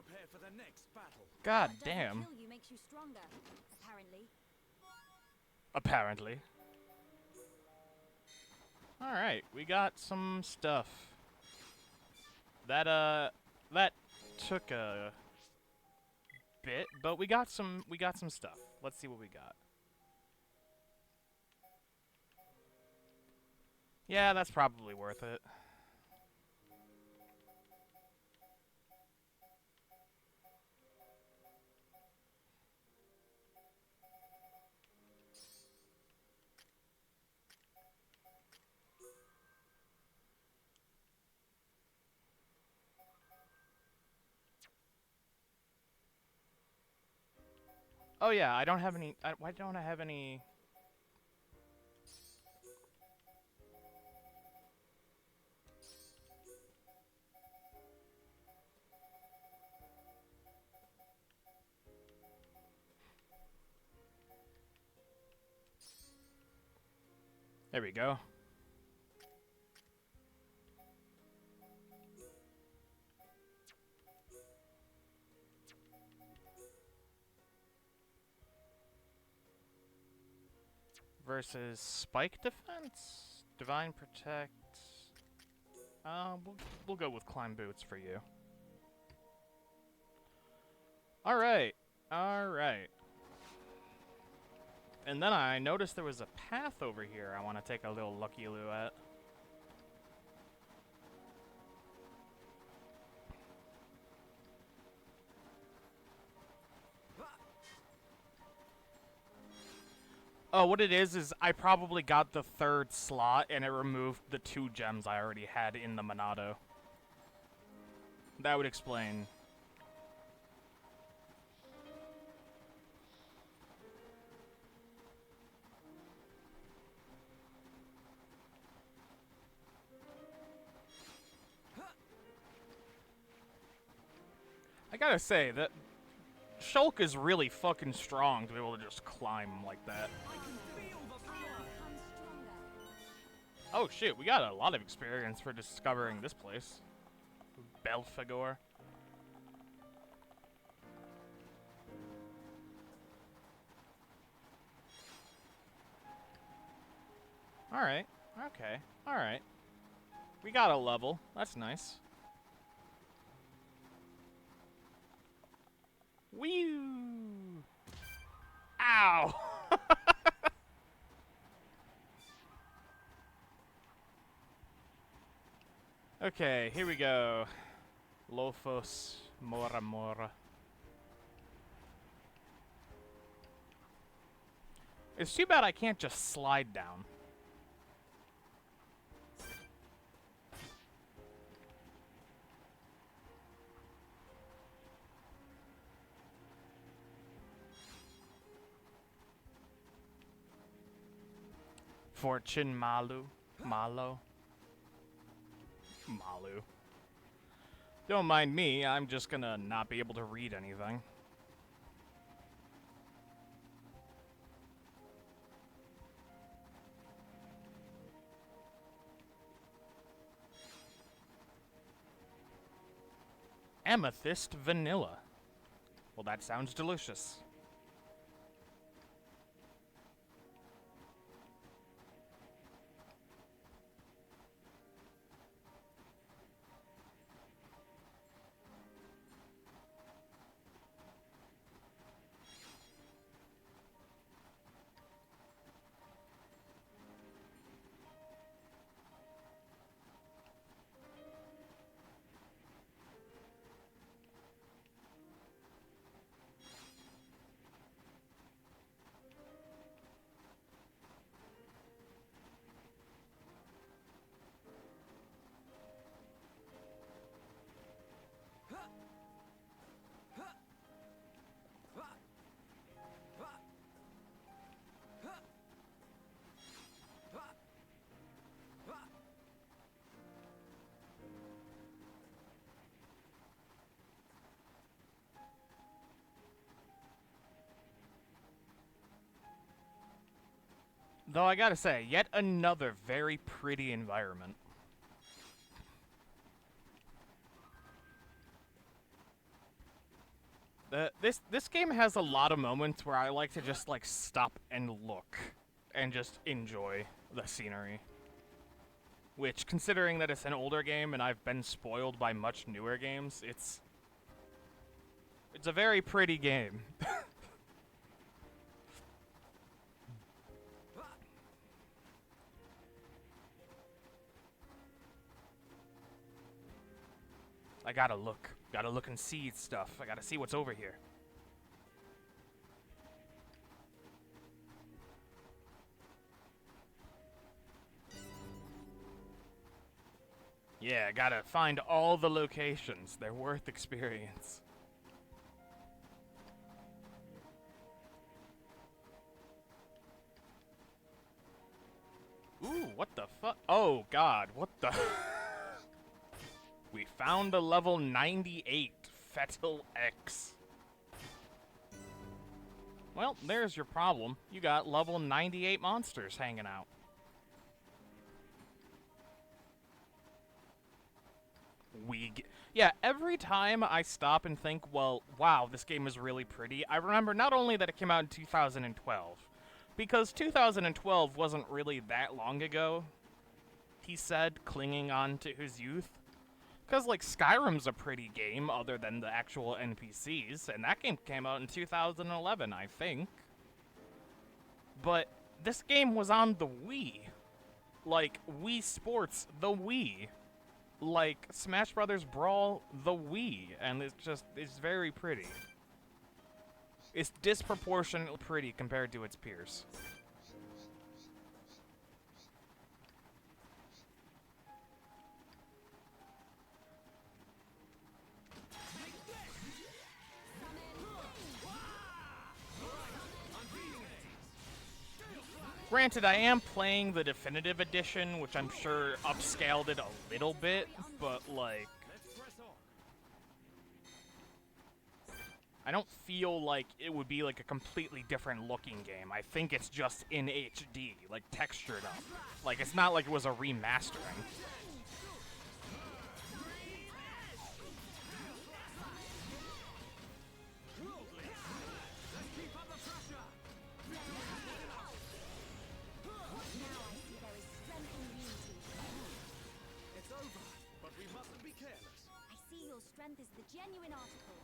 prepare for the next battle. God What doesn't damn. kill you makes you stronger, apparently. Apparently. Alright, we got some stuff. That took a bit, but we got some stuff. Let's see what we got. Yeah, that's probably worth it. Oh yeah, I don't have any. Why don't I have any? There we go. Versus Spike Defense? Divine Protect. We'll go with Climb Boots for you. Alright. Alright. And then I noticed there was a path over here I want to take a little looky-loo at. Oh, what it is I probably got the third slot and it removed the 2 gems I already had in the Monado. That would explain. I gotta say, that Shulk is really fucking strong to be able to just climb like that. Oh shit, we got a lot of experience for discovering this place. Belphegor. Alright, okay, alright. We got a level, that's nice. Wee! Ow! Okay, here we go. Lofos Mora Mora. It's too bad I can't just slide down. Fortune Malu. Malo. Malu. Don't mind me, I'm just gonna not be able to read anything. Amethyst Vanilla. Well, that sounds delicious. Though I gotta say, yet another very pretty environment. This game has a lot of moments where I like to just like stop and look and just enjoy the scenery. Which, considering that it's an older game and I've been spoiled by much newer games, it's a very pretty game. I gotta look and see stuff. I gotta see what's over here. Yeah, I gotta find all the locations. They're worth experience. Ooh, what the fuck? Oh god, what the? We found a level 98 Fetal X. Well, there's your problem. You got level 98 monsters hanging out. Yeah, every time I stop and think, well, wow, this game is really pretty, I remember not only that it came out in 2012, because 2012 wasn't really that long ago, he said, clinging on to his youth. Because, like, Skyrim's a pretty game, other than the actual NPCs, and that game came out in 2011, I think. But this game was on the Wii. Like, Wii Sports, the Wii. Like, Smash Brothers Brawl, the Wii, and it's very pretty. It's disproportionately pretty compared to its peers. Granted, I am playing the definitive edition, which I'm sure upscaled it a little bit, but, like, I don't feel like it would be, like, a completely different looking game. I think it's just in HD, like, textured up. Like, it's not like it was a remastering. Strength is the genuine article.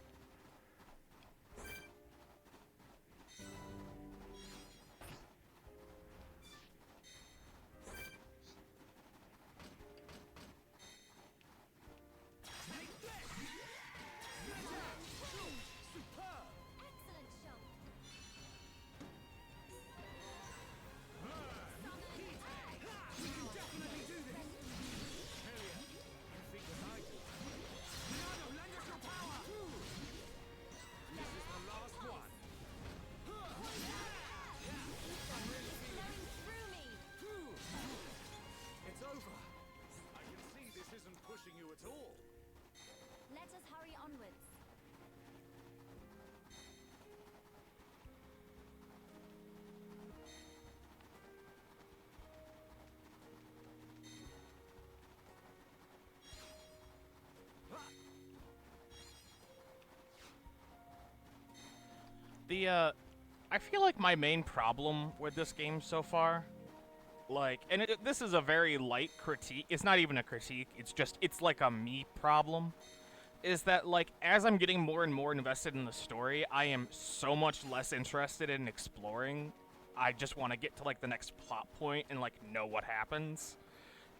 Let us hurry onwards. I feel like my main problem with this game so far, like, and this is a very light critique, it's not even a critique, it's like a me problem, is that, like, as I'm getting more and more invested in the story, I am so much less interested in exploring. I just want to get to, like, the next plot point and, like, know what happens.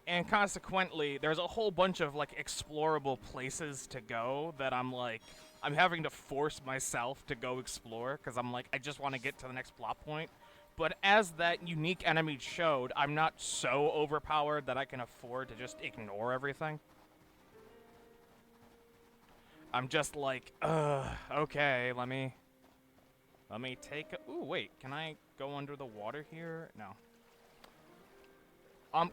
And consequently, there's a whole bunch of, like, explorable places to go that I'm, like, I'm having to force myself to go explore, because I'm like, I just want to get to the next plot point. But as that unique enemy showed, I'm not so overpowered that I can afford to just ignore everything. I'm just like, okay, let me take a... Ooh, wait, can I go under the water here? No.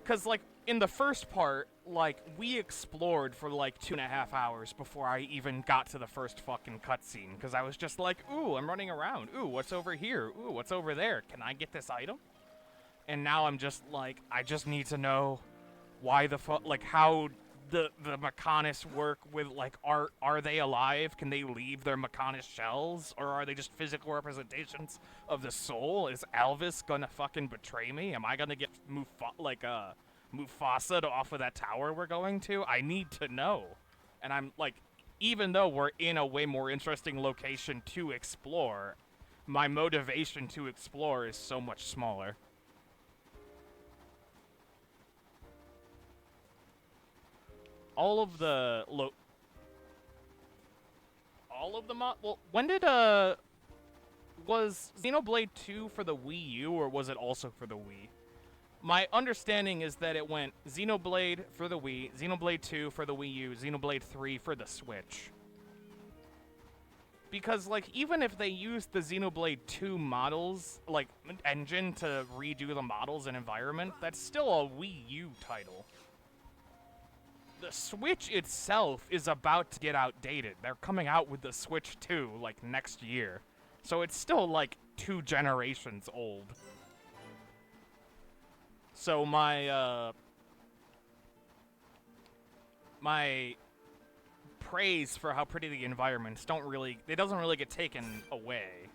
'Cause, like, in the first part, like, we explored for, like, 2.5 hours before I even got to the first fucking cutscene. 'Cause I was just like, ooh, I'm running around. Ooh, what's over here? Ooh, what's over there? Can I get this item? And now I'm just like, I just need to know why the fuck, like, how the mechanists work with, like, are they alive? Can they leave their mechanist shells? Or are they just physical representations of the soul? Is Elvis gonna fucking betray me? Am I gonna get Mufasa off of that tower we're going to? I need to know. And I'm, like, even though we're in a way more interesting location to explore, my motivation to explore is so much smaller. All of the well, when did was Xenoblade 2 for the Wii U, or was it also for the Wii? My understanding is that it went Xenoblade for the Wii, Xenoblade 2 for the Wii U, Xenoblade 3 for the Switch. Because, like, even if they used the Xenoblade 2 models, like, engine to redo the models and environment, that's still a Wii U title. The Switch itself is about to get outdated. They're coming out with the Switch 2, like, next year. So it's still, like, 2 generations old. So my praise for how pretty the environments doesn't really get taken away.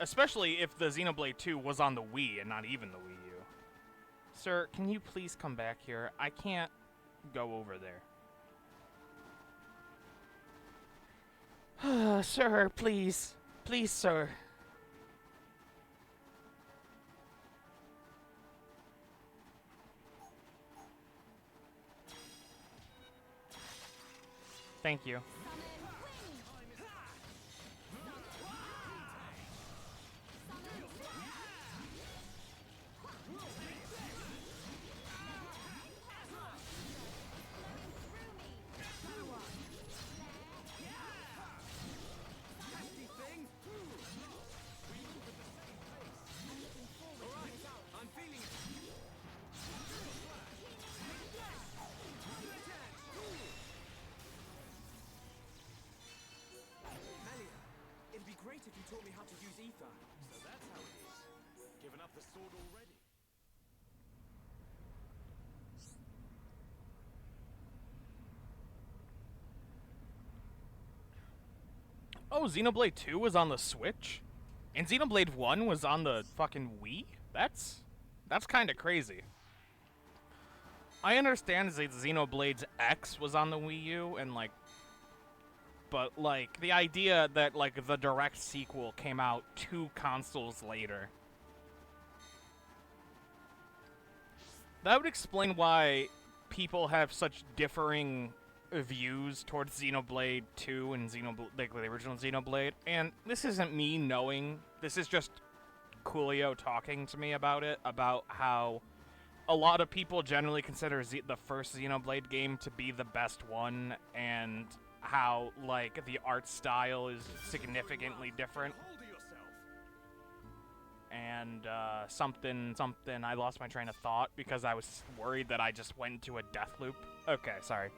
Especially if the Xenoblade 2 was on the Wii and not even the Wii U. Sir, can you please come back here? I can't go over there. Sir, please. Please, sir. Thank you. If you taught me how to use ether. So that's how it is. Given up the sword already. Oh, Xenoblade 2 was on the Switch? And Xenoblade 1 was on the fucking Wii? That's kind of crazy. I understand that Xenoblade X was on the Wii U and, like, but, like, the idea that, like, the direct sequel came out 2 consoles later. That would explain why people have such differing views towards Xenoblade 2 and like, the original Xenoblade. And this isn't me knowing, this is just Coolio talking to me about it, about how a lot of people generally consider the first Xenoblade game to be the best one, and how, like, the art style is significantly different. And, something, I lost my train of thought because I was worried that I just went into a death loop. Okay, sorry.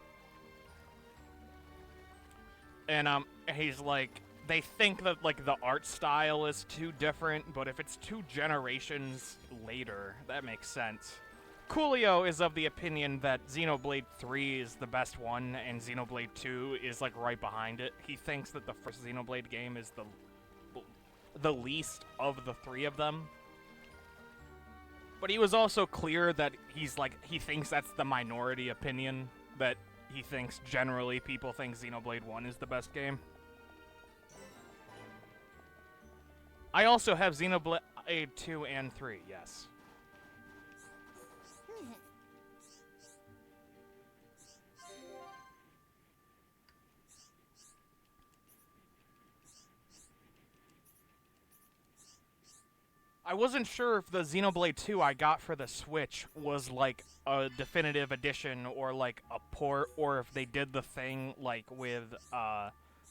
And, he's like, they think that, like, the art style is too different, but if it's 2 generations later, that makes sense. Coolio is of the opinion that Xenoblade 3 is the best one, and Xenoblade 2 is, like, right behind it. He thinks that the first Xenoblade game is the least of the 3 of them. But he was also clear that he's, like, he thinks that's the minority opinion, that he thinks generally people think Xenoblade 1 is the best game. I also have Xenoblade 2 and 3, yes. I wasn't sure if the Xenoblade 2 I got for the Switch was, like, a definitive edition or, like, a port, or if they did the thing, like, with,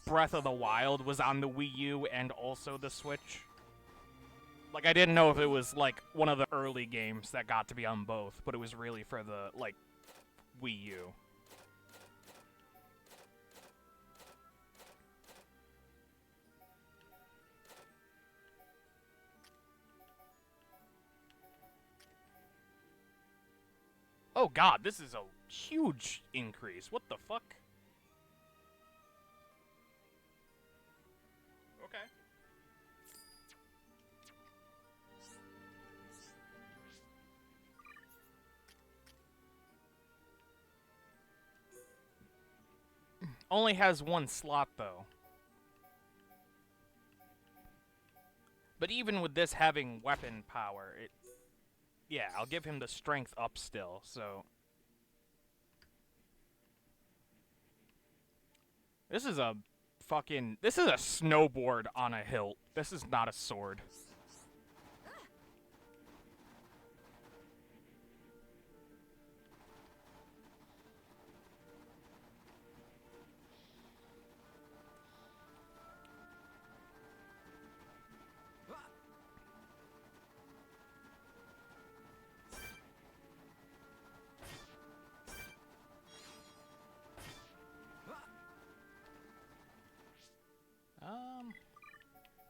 Breath of the Wild was on the Wii U and also the Switch. Like, I didn't know if it was, like, one of the early games that got to be on both, but it was really for the, like, Wii U. Oh god, this is a huge increase. What the fuck? Okay. Only has one slot, though. But even with this having weapon power, it... Yeah, I'll give him the strength up still, so... This is a fucking... This is a snowboard on a hilt. This is not a sword.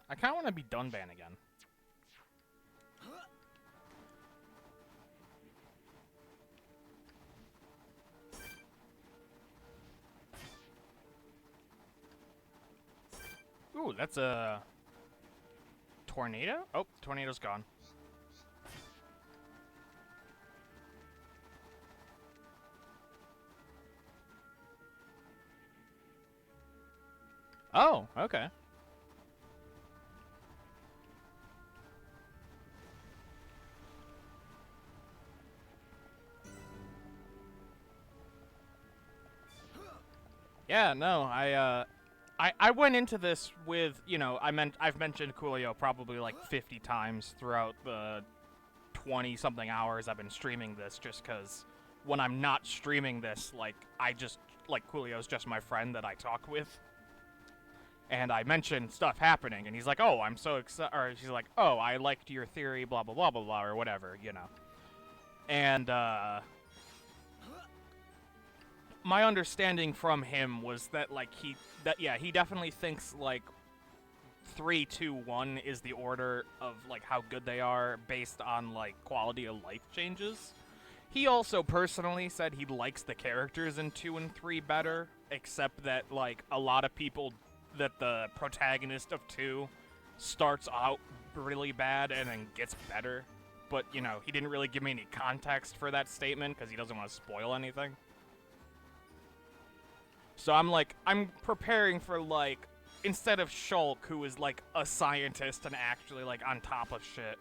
I kind of want to be Dunban again. Ooh, that's a... tornado? Oh, tornado's gone. Oh, okay. Yeah, no, I went into this with, you know, I've mentioned Coolio probably like 50 times throughout the 20-something hours I've been streaming this, just because when I'm not streaming this, like, Coolio's just my friend that I talk with. And I mentioned stuff happening, and he's like, oh, I'm so excited, or she's like, oh, I liked your theory, blah, blah, blah, blah, blah, or whatever, you know. And, my understanding from him was that, like, he definitely thinks, like, 3, 2, 1 is the order of, like, how good they are based on, like, quality of life changes. He also personally said he likes the characters in 2 and 3 better, except that, like, a lot of people, that the protagonist of 2 starts out really bad and then gets better. But, you know, he didn't really give me any context for that statement because he doesn't want to spoil anything. So I'm preparing for, like, instead of Shulk, who is, like, a scientist and actually, like, on top of shit,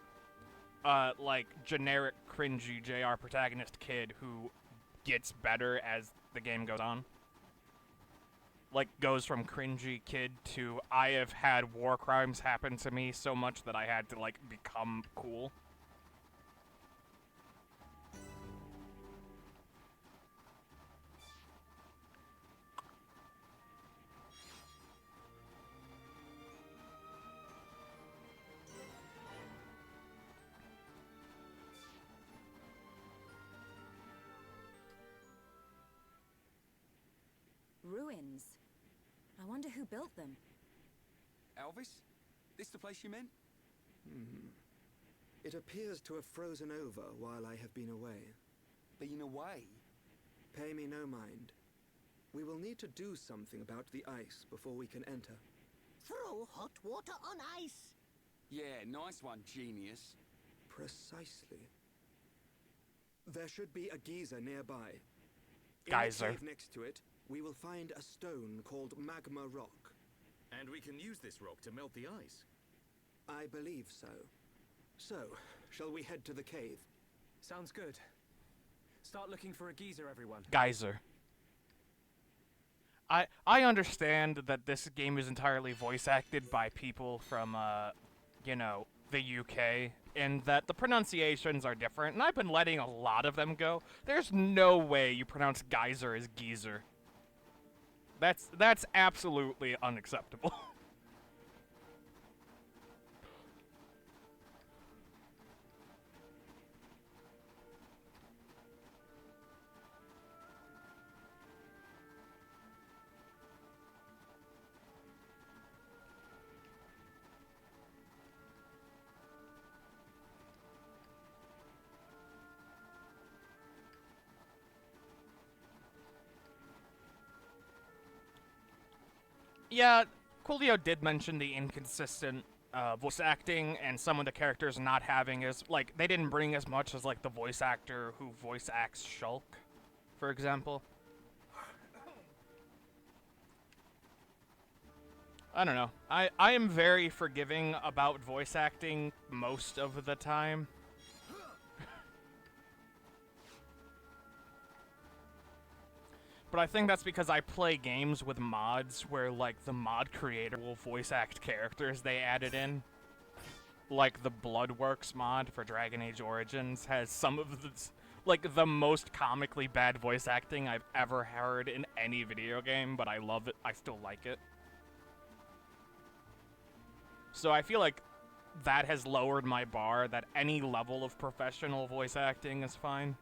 like, generic, cringy JR protagonist kid who gets better as the game goes on. Like, goes from cringy kid to, I have had war crimes happen to me so much that I had to, like, become cool. Ruins. I wonder who built them. Elvis? This the place you meant? It appears to have frozen over while I have been away. Been away? Pay me no mind. We will need to do something about the ice before we can enter. Throw hot water on ice. Yeah, nice one, genius. Precisely. There should be a geyser nearby. Geyser. In the cave next to it, we will find a stone called magma rock. And we can use this rock to melt the ice. I believe so. So, shall we head to the cave? Sounds good. Start looking for a geyser, everyone. Geyser. I understand that this game is entirely voice acted by people from, you know, the UK, and that the pronunciations are different, and I've been letting a lot of them go. There's no way you pronounce geyser as geezer. That's absolutely unacceptable. Yeah, Coolio did mention the inconsistent voice acting and some of the characters not having as, like, they didn't bring as much as, like, the voice actor who voice acts Shulk, for example. I don't know. I am very forgiving about voice acting most of the time. But I think that's because I play games with mods where, like, the mod creator will voice act characters they added in. Like, the Bloodworks mod for Dragon Age Origins has some of the, like, the most comically bad voice acting I've ever heard in any video game, but I love it. I still like it. So I feel like that has lowered my bar, that any level of professional voice acting is fine.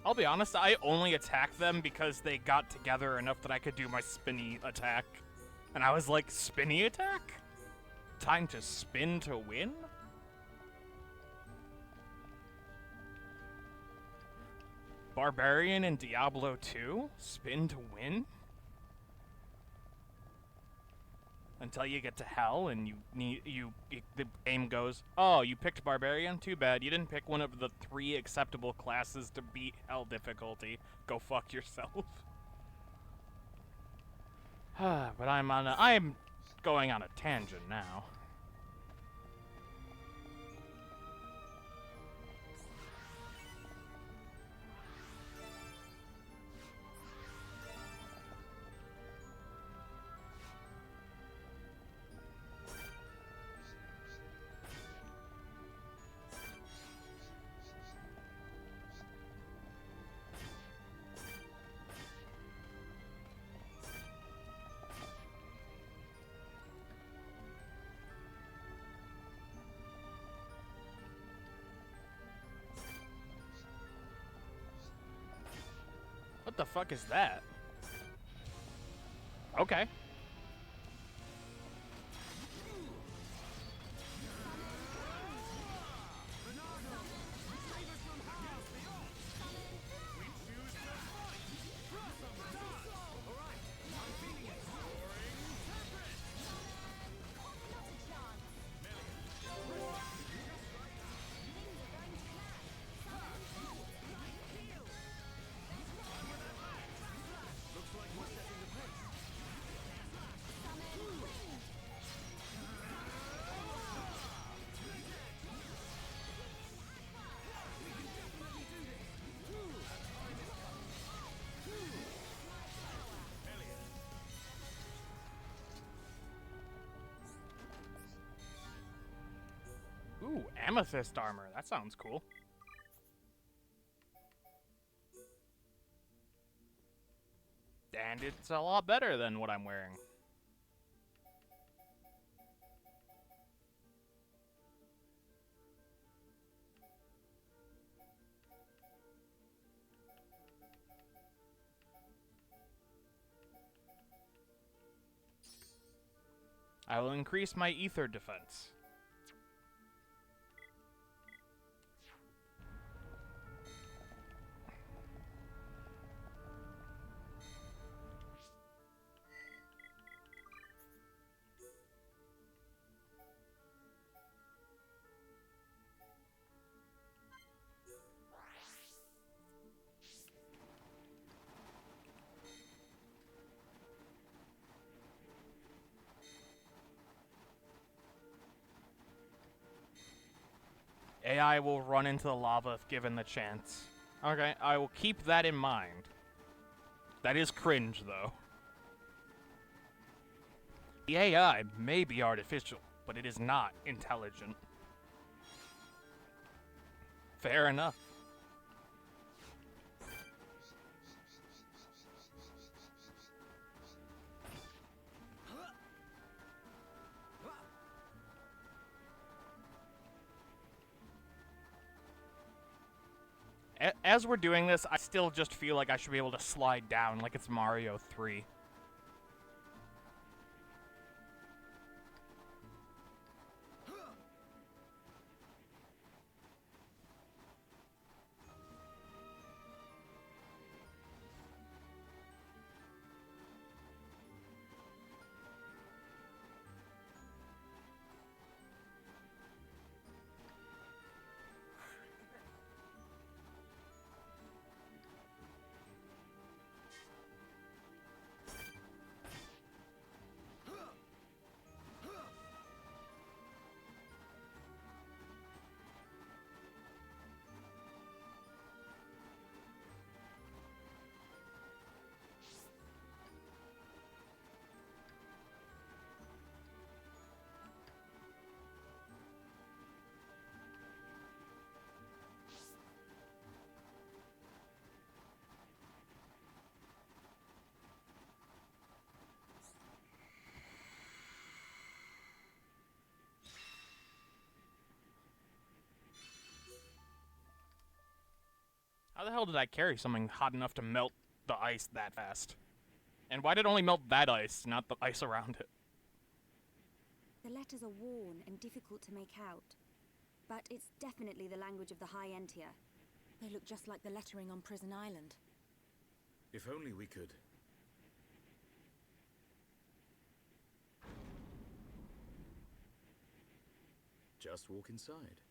I'll be honest, I only attacked them because they got together enough that I could do my spinny attack. And I was like, spinny attack? Time to spin to win? Barbarian in Diablo 2? Spin to win? Until you get to hell and the game goes, oh, you picked Barbarian? Too bad. You didn't pick one of the 3 acceptable classes to beat hell difficulty. Go fuck yourself. But I'm going on a tangent now. What the fuck is that? Okay. Ooh, amethyst armor. That sounds cool. And it's a lot better than what I'm wearing. I will increase my ether defense. AI will run into the lava if given the chance. Okay, I will keep that in mind. That is cringe, though. The AI may be artificial, but it is not intelligent. Fair enough. As we're doing this, I still just feel like I should be able to slide down like it's Mario 3. How the hell did I carry something hot enough to melt the ice that fast? And why did it only melt that ice, not the ice around it? The letters are worn and difficult to make out, but it's definitely the language of the High Entia. They look just like the lettering on Prison Island. If only we could. Just walk inside.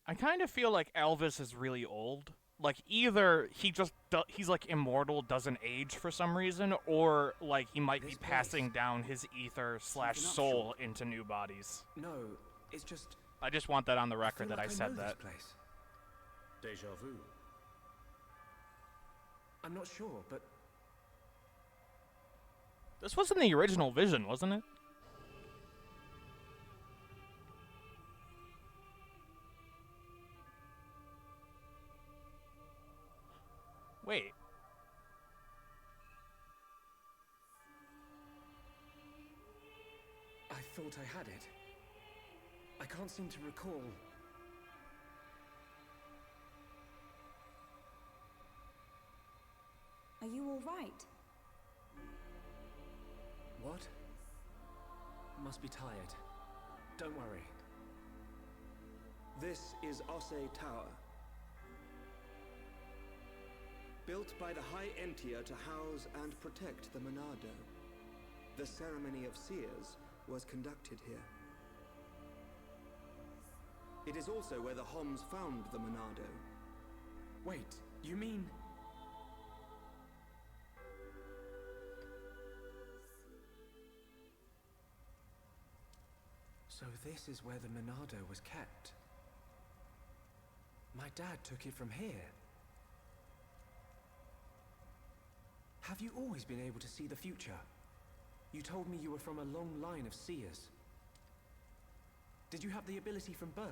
I kind of feel like Elvis is really old. Like, either he's like immortal, doesn't age for some reason, or like he might be passing down his ether / soul into new bodies. No, it's just... I just want that on the record that I said that. Deja vu. I'm not sure, but... This wasn't the original Vision, wasn't it? Wait. I thought I had it. I can't seem to recall... Are you all right? What? Must be tired. Don't worry. This is Osse Tower. Built by the High Entia to house and protect the Monado. The ceremony of seers was conducted here. It is also where the Homs found the Monado. Wait, you mean... So this is where the Monado was kept. My dad took it from here. Have you always been able to see the future? You told me you were from a long line of seers. Did you have the ability from birth?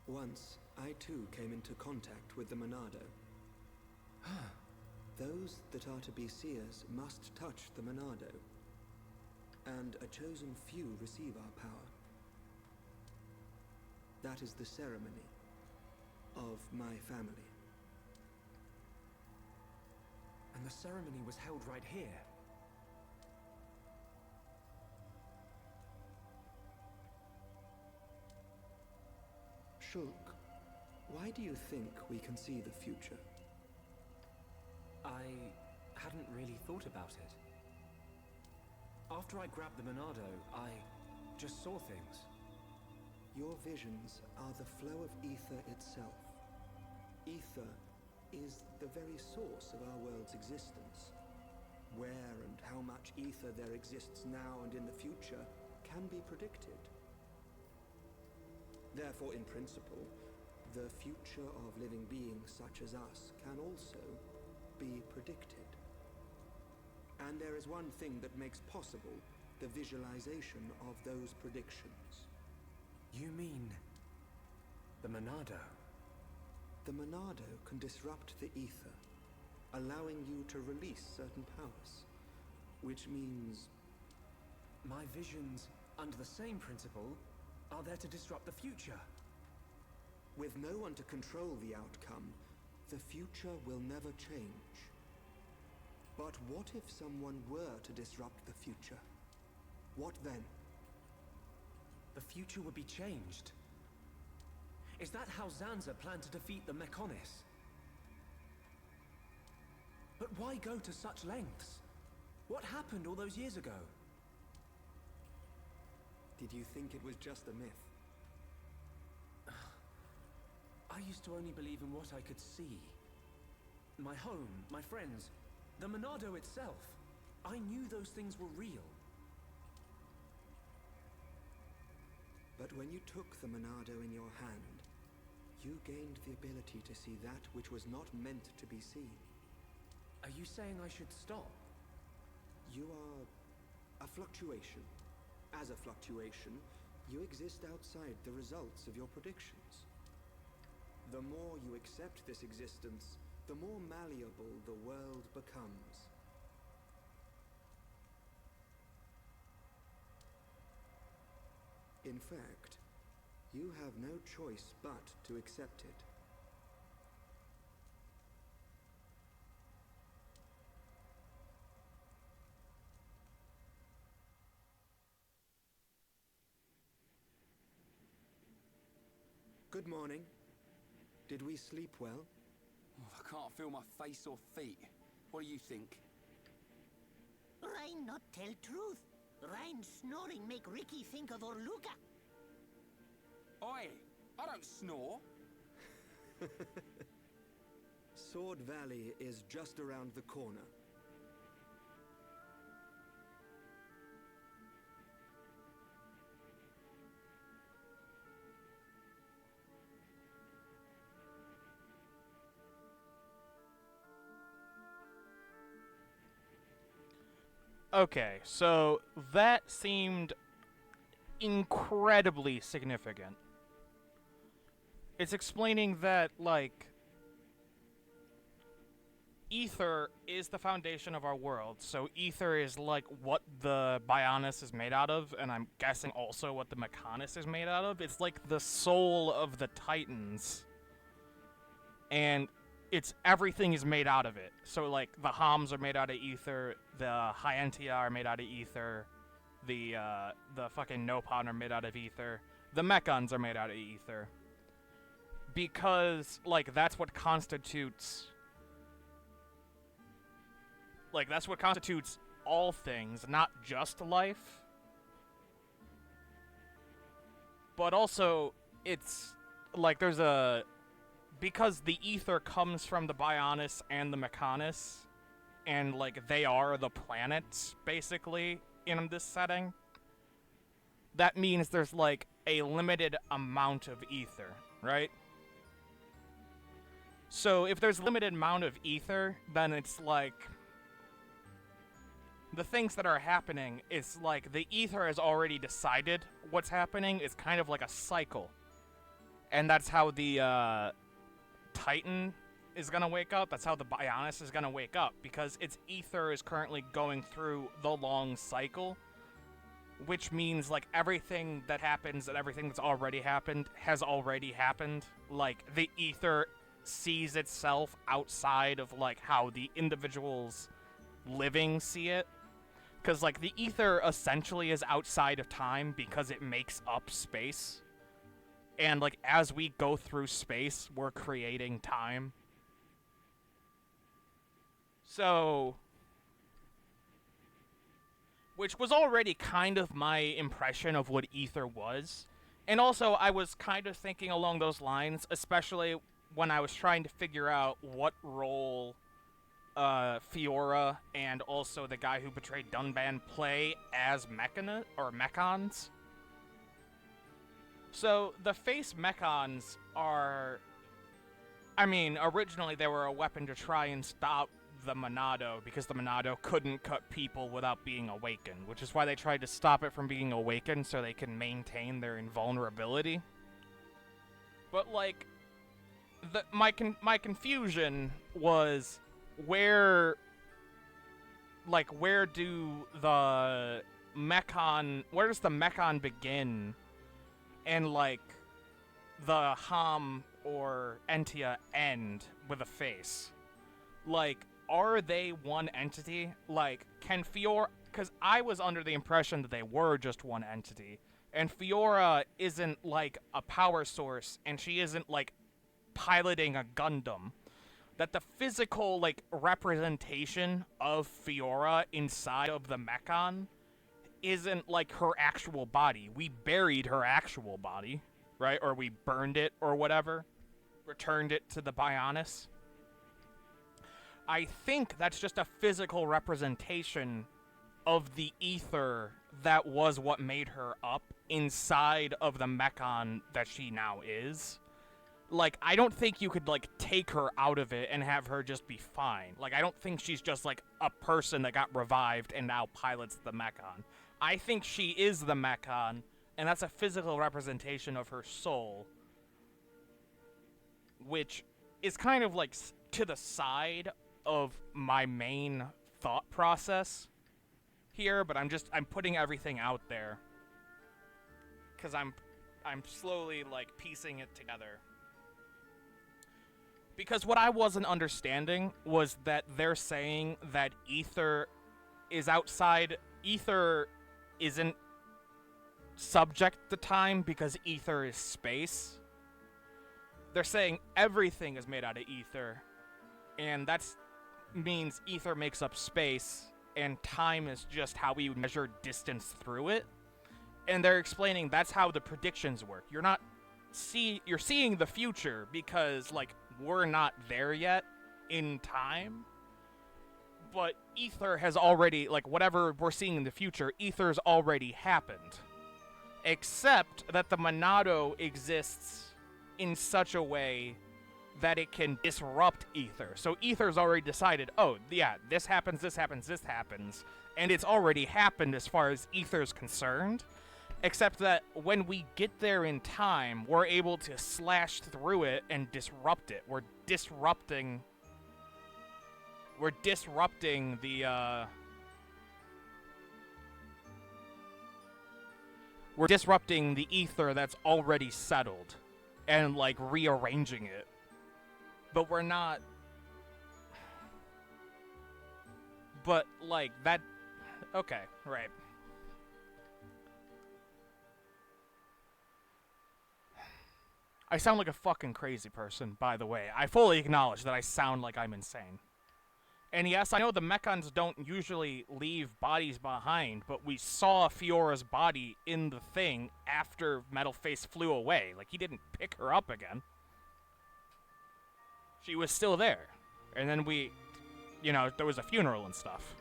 Once, I too came into contact with the Monado. Those that are to be seers must touch the Monado, and a chosen few receive our power. That is the ceremony of my family. And the ceremony was held right here. Shulk, why do you think we can see the future? I hadn't really thought about it. After I grabbed the Monado, I just saw things. Your visions are the flow of ether itself. Ether is the very source of our world's existence. Where and how much ether there exists now and in the future can be predicted. Therefore, in principle, the future of living beings such as us can also be predicted. And there is one thing that makes possible the visualization of those predictions. You mean the Monado? The Monado can disrupt the ether, allowing you to release certain powers, which means... My visions, under the same principle, are there to disrupt the future. With no one to control the outcome, the future will never change. But what if someone were to disrupt the future? What then? The future would be changed. Is that how Zanza planned to defeat the Mechonis? But why go to such lengths? What happened all those years ago? Did you think it was just a myth? I used to only believe in what I could see. My home, my friends, the Monado itself. I knew those things were real. But when you took the Monado in your hand, you gained the ability to see that which was not meant to be seen. Are you saying I should stop? You are a fluctuation. As a fluctuation, you exist outside the results of your predictions. The more you accept this existence, the more malleable the world becomes. In fact, you have no choice but to accept it. Good morning. Did we sleep well? Oh, I can't feel my face or feet. What do you think? Rhine not tell truth. Rhine snoring make Ricky think of Orluka. Oi, I don't snore. Sword Valley is just around the corner. Okay, so that seemed incredibly significant. It's explaining that, like, ether is the foundation of our world. So ether is, like, what the Bionis is made out of, and I'm guessing also what the Mechonis is made out of. It's like the soul of the Titans. And it's everything is made out of it. So, like, the Homs are made out of ether, the Hyentia are made out of ether, the fucking Nopon are made out of ether, the Mechons are made out of ether. Because, like, that's what constitutes... Like, that's what constitutes all things, not just life. But also, it's, like, there's a... Because the ether comes from the Bionis and the Mechonis, and, like, they are the planets, basically, in this setting, that means there's, like, a limited amount of ether, right? So, if there's a limited amount of ether, then it's, like... The things that are happening is, like, the ether has already decided what's happening. It's kind of like a cycle. And that's how the, Titan is gonna wake up. That's how the Bionis is gonna wake up, because its ether is currently going through the long cycle, which means, like, everything that happens and everything that's already happened has already happened. Like, the ether sees itself outside of, like, how the individuals living see it, because, like, the ether essentially is outside of time because it makes up space. And, like, as we go through space, we're creating time. So... Which was already kind of my impression of what ether was. And also, I was kind of thinking along those lines, especially when I was trying to figure out what role Fiora and also the guy who betrayed Dunban play as mechons. So the face mechons are, I mean, originally they were a weapon to try and stop the Monado because the Monado couldn't cut people without being awakened, which is why they tried to stop it from being awakened so they can maintain their invulnerability. But like, my confusion was where do the mechon, where does the mechon begin and like the Hom or Entia end with a face? Like, are they one entity? Like, can Fiora, because I was under the impression that they were just one entity, and Fiora isn't like a power source and she isn't like piloting a Gundam. That the physical, like, representation of Fiora inside of the mechon isn't, like, her actual body. We buried her actual body, right? Or we burned it or whatever. Returned it to the Bionis. I think that's just a physical representation of the ether that was what made her up inside of the mechon that she now is. Like, I don't think you could, like, take her out of it and have her just be fine. Like, I don't think she's just, like, a person that got revived and now pilots the mechon. I think she is the mechon, and that's a physical representation of her soul. Which is kind of, like, to the side of my main thought process here, but I'm putting everything out there. Because I'm slowly, like, piecing it together. Because what I wasn't understanding was that they're saying that ether is outside, ether isn't subject to time because ether is space. They're saying everything is made out of ether, and that means ether makes up space, and time is just how we measure distance through it. And they're explaining that's how the predictions work. You're seeing the future because, like, we're not there yet in time, but ether has already, like, whatever we're seeing in the future, ether's already happened. Except that the Monado exists in such a way that it can disrupt ether. So ether's already decided, oh, yeah, this happens, this happens, this happens, and it's already happened as far as ether's concerned. Except that when we get there in time, we're able to slash through it and disrupt it. We're disrupting the, we're disrupting the ether that's already settled and, like, rearranging it. But we're not... But, like, that... Okay, right. I sound like a fucking crazy person, by the way. I fully acknowledge that I sound like I'm insane. And yes, I know the mechons don't usually leave bodies behind, but we saw Fiora's body in the thing after Metalface flew away. Like, he didn't pick her up again. She was still there. And then there was a funeral and stuff.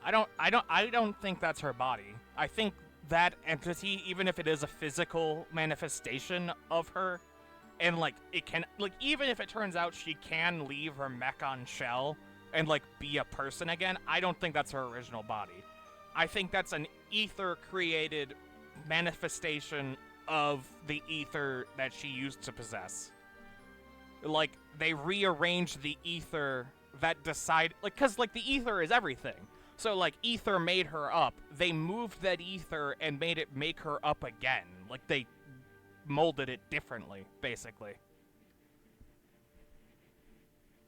I don't think that's her body. I think that entity, even if it is a physical manifestation of her, and, like, it can, like, even if it turns out she can leave her mechon shell and, like, be a person again, I don't think that's her original body. I think that's an ether-created manifestation of the ether that she used to possess. Like, they rearranged the ether that like, because, like, the ether is everything. So, like, ether made her up. They moved that ether and made it make her up again. Like, they molded it differently, basically.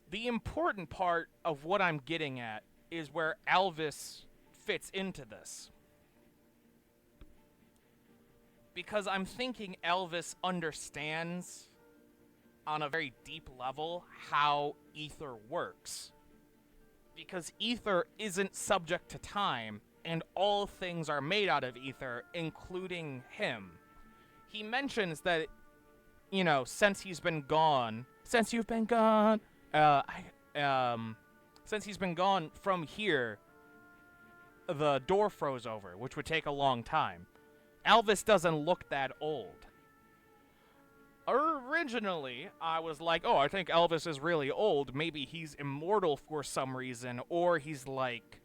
The important part of what I'm getting at is where Alvis fits into this. Because I'm thinking Elvis understands on a very deep level how ether works. Because ether isn't subject to time, and all things are made out of ether, including him. He mentions that you know, since you've been gone, since he's been gone from here, the door froze over, which would take a long time. Elvis doesn't look that old. Originally, I was like, oh, I think Elvis is really old. Maybe he's immortal for some reason, or he's, like,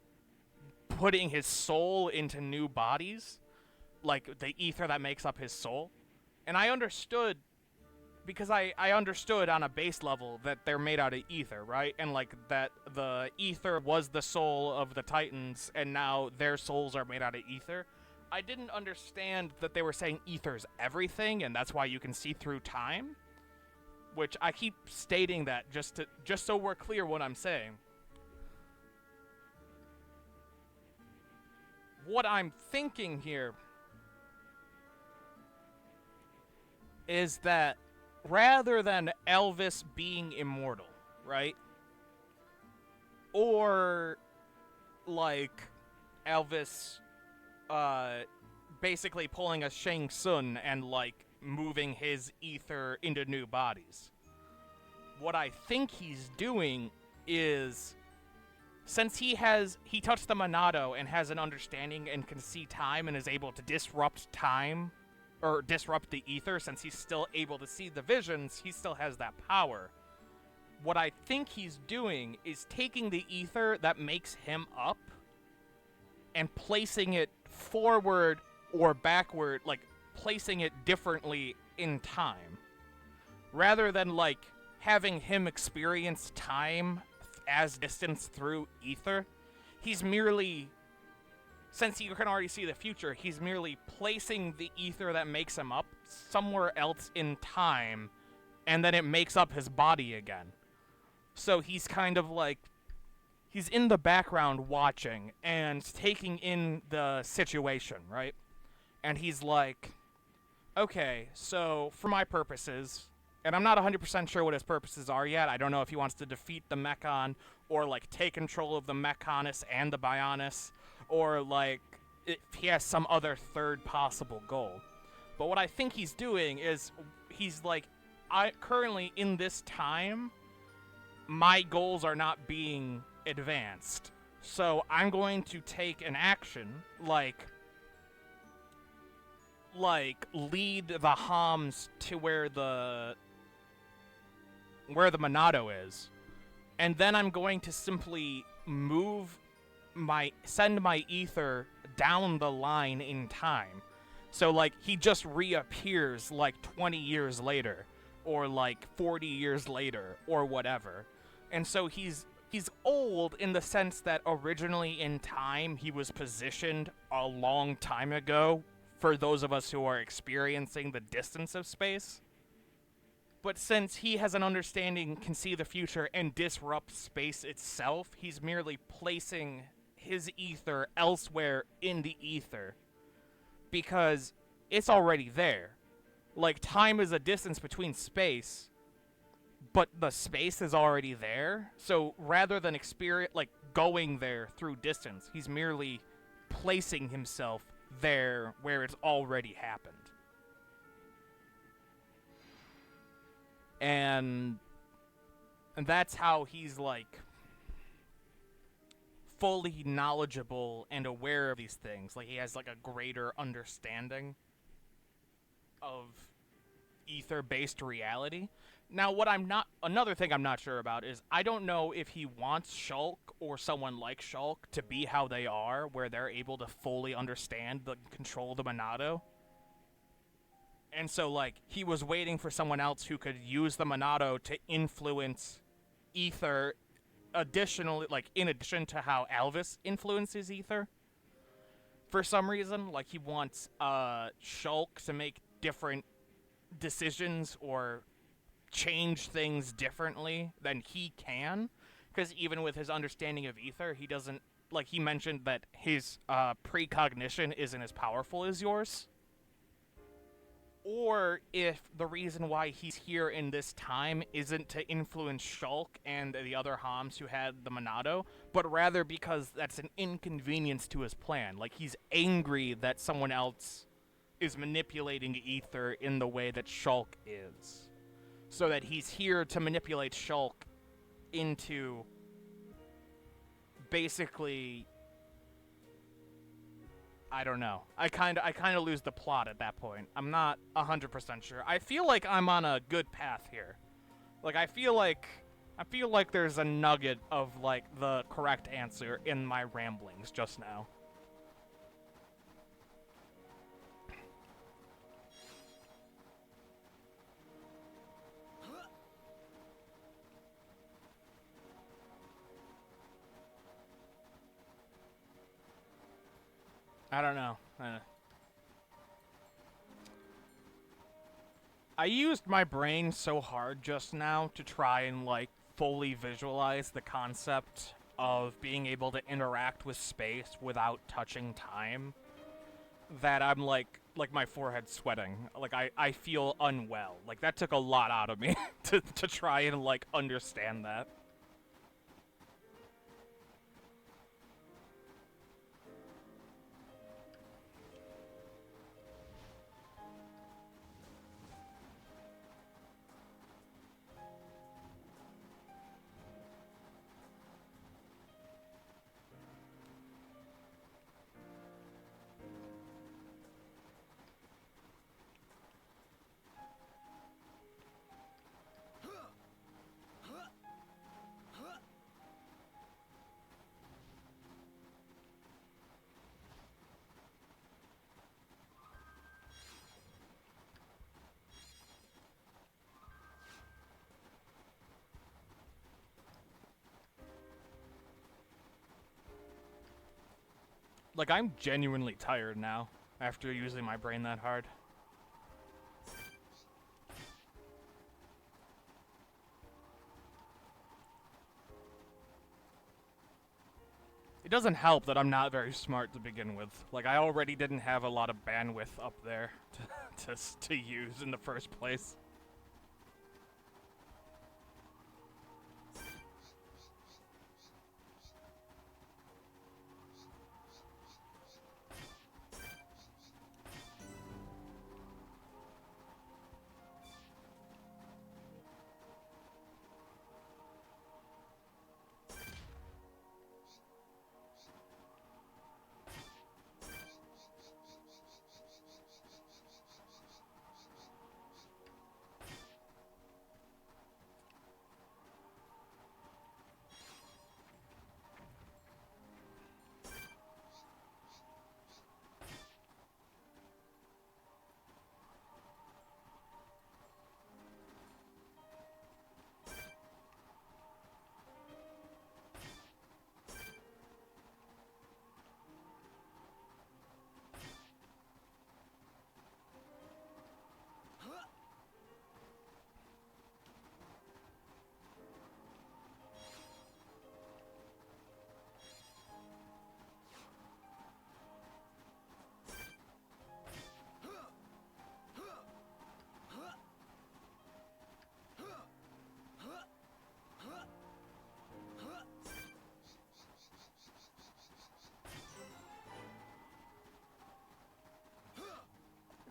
putting his soul into new bodies, like the ether that makes up his soul. And I understood, because I understood on a base level that they're made out of ether, right? And, like, that the ether was the soul of the Titans, and now their souls are made out of ether. I didn't understand that they were saying ether's everything, and that's why you can see through time. Which I keep stating that just so we're clear what I'm saying. What I'm thinking here is that rather than Elvis being immortal, right? Or like Elvis basically pulling a Shang Tsung and, like, moving his ether into new bodies. What I think he's doing is, since he touched the Monado and has an understanding and can see time and is able to disrupt time, or disrupt the ether, since he's still able to see the visions, he still has that power. What I think he's doing is taking the ether that makes him up and placing it forward or backward, like, placing it differently in time. Rather than, like, having him experience time as distance through ether, he's merely, since you can already see the future, he's merely placing the ether that makes him up somewhere else in time, and then it makes up his body again. So he's kind of like, he's in the background watching and taking in the situation, right? And he's like, okay, so for my purposes, and I'm not 100% sure what his purposes are yet. I don't know if he wants to defeat the Mechon, or, like, take control of the Mechonis and the Bionis, or, like, if he has some other third possible goal. But what I think he's doing is, he's like, currently in this time, my goals are not being advanced. So I'm going to take an action, like lead the Homs to where the Monado is. And then I'm going to simply send my ether down the line in time. So, like, he just reappears, like, 20 years later, or, like, 40 years later, or whatever. And so he's old in the sense that originally in time he was positioned a long time ago for those of us who are experiencing the distance of space. But since he has an understanding, can see the future, and disrupt space itself, he's merely placing his ether elsewhere in the ether. Because it's already there. Like, time is a distance between space, but the space is already there. So rather than going there through distance, he's merely placing himself there where it's already happened. And that's how he's, like, fully knowledgeable and aware of these things. Like, he has, like, a greater understanding of ether-based reality. Now, another thing I'm not sure about is, I don't know if he wants Shulk or someone like Shulk to be how they are, where they're able to fully understand the control the Monado. And so, like, he was waiting for someone else who could use the Monado to influence ether additionally, like, in addition to how Elvis influences ether. For some reason, like, he wants Shulk to make different decisions or change things differently than he can, because even with his understanding of ether, he doesn't, like, he mentioned that his precognition isn't as powerful as yours. Or if the reason why he's here in this time isn't to influence Shulk and the other Homs who had the Monado, but rather because that's an inconvenience to his plan. Like, he's angry that someone else is manipulating Ether in the way that Shulk is. So that he's here to manipulate Shulk into basically, I don't know. I kind of lose the plot at that point. I'm not 100% sure. I feel like I'm on a good path here. Like I feel like there's a nugget of like the correct answer in my ramblings just now. I don't know. I used my brain so hard just now to try and, like, fully visualize the concept of being able to interact with space without touching time that I'm, like my forehead's sweating. Like, I feel unwell. Like, that took a lot out of me to try and, like, understand that. Like, I'm genuinely tired now after using my brain that hard. It doesn't help that I'm not very smart to begin with. Like, I already didn't have a lot of bandwidth up there to use in the first place.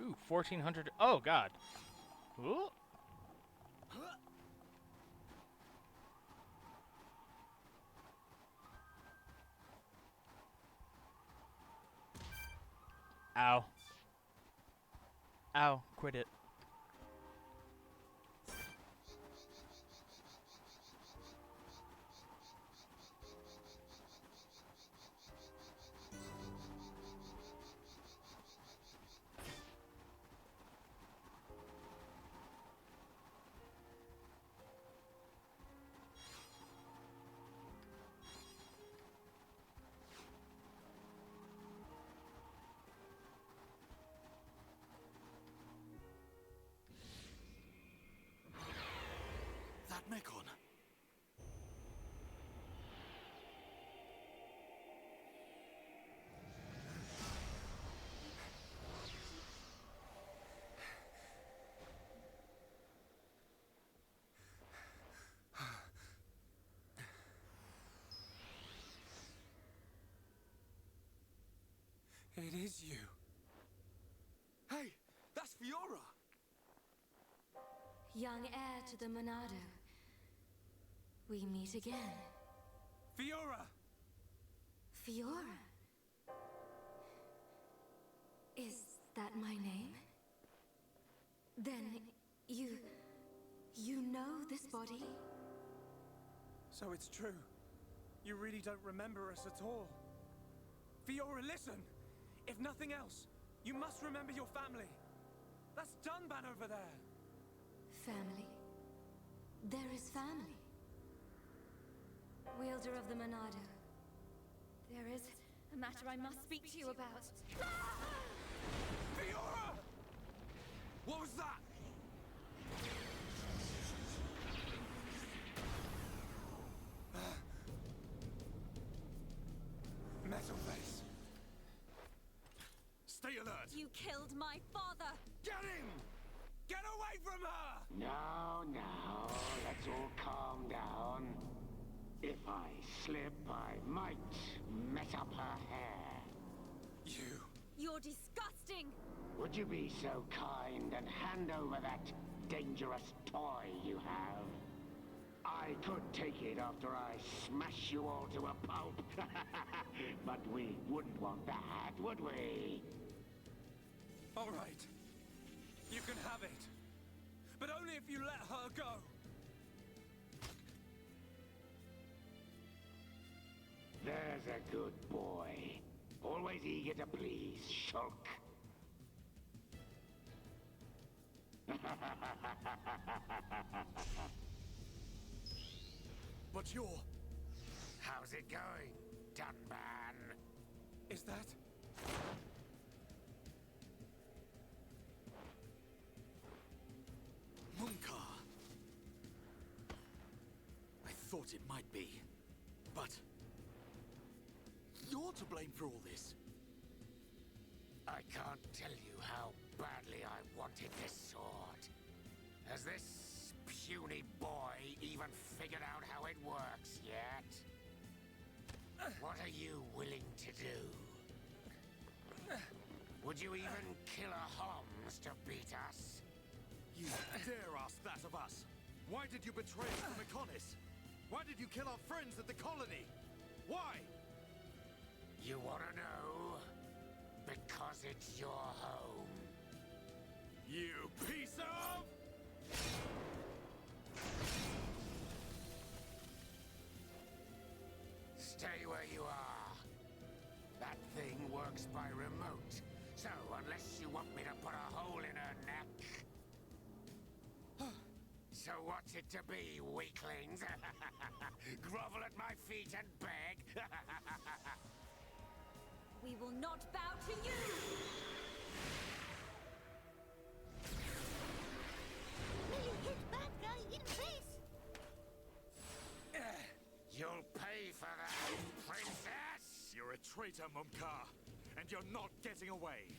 Ooh, 1400. Oh, God. Ooh. Ow. Ow, quit it. That Mekon. It is you. Hey! young heir to the Monado. We meet again. Fiora! Fiora? Is that my name? Then you know this body? So it's true. You really don't remember us at all. Fiora, listen! If nothing else, you must remember your family. That's Dunban over there. Family? There is family. Wielder of the Monado. There is a matter I must speak to you about. Fiora! What was that? Metal face. Stay alert. You killed my father! Get him! Get away from her! Now, let's all calm down. If I slip, I might mess up her hair. You're disgusting! Would you be so kind and hand over that dangerous toy you have? I could take it after I smash you all to a pulp. But we wouldn't want that, would we? All right. You can have it. But only if you let her go. There's a good boy. Always eager to please, Shulk. But you're... How's it going, Dunban? Is that... Munkar. I thought it might be, but you're to blame for all this. I can't tell you how badly I wanted this sword. Has this puny boy even figured out how it works yet? What are you willing to do? Would you even kill a Homs to beat us? You dare ask that of us? Why did you betray us to Meconis? Why did you kill our friends at the colony? Why? You wanna know? Because it's your home. You piece of... Stay where you are. That thing works by remote. So unless you want me to put a hole in her neck... So what's it to be, weaklings? Grovel at my feet and beg? We will not bow to you! Will you hit bad guy in face? You'll pay for that, princess! You're a traitor, Munkar, and you're not getting away.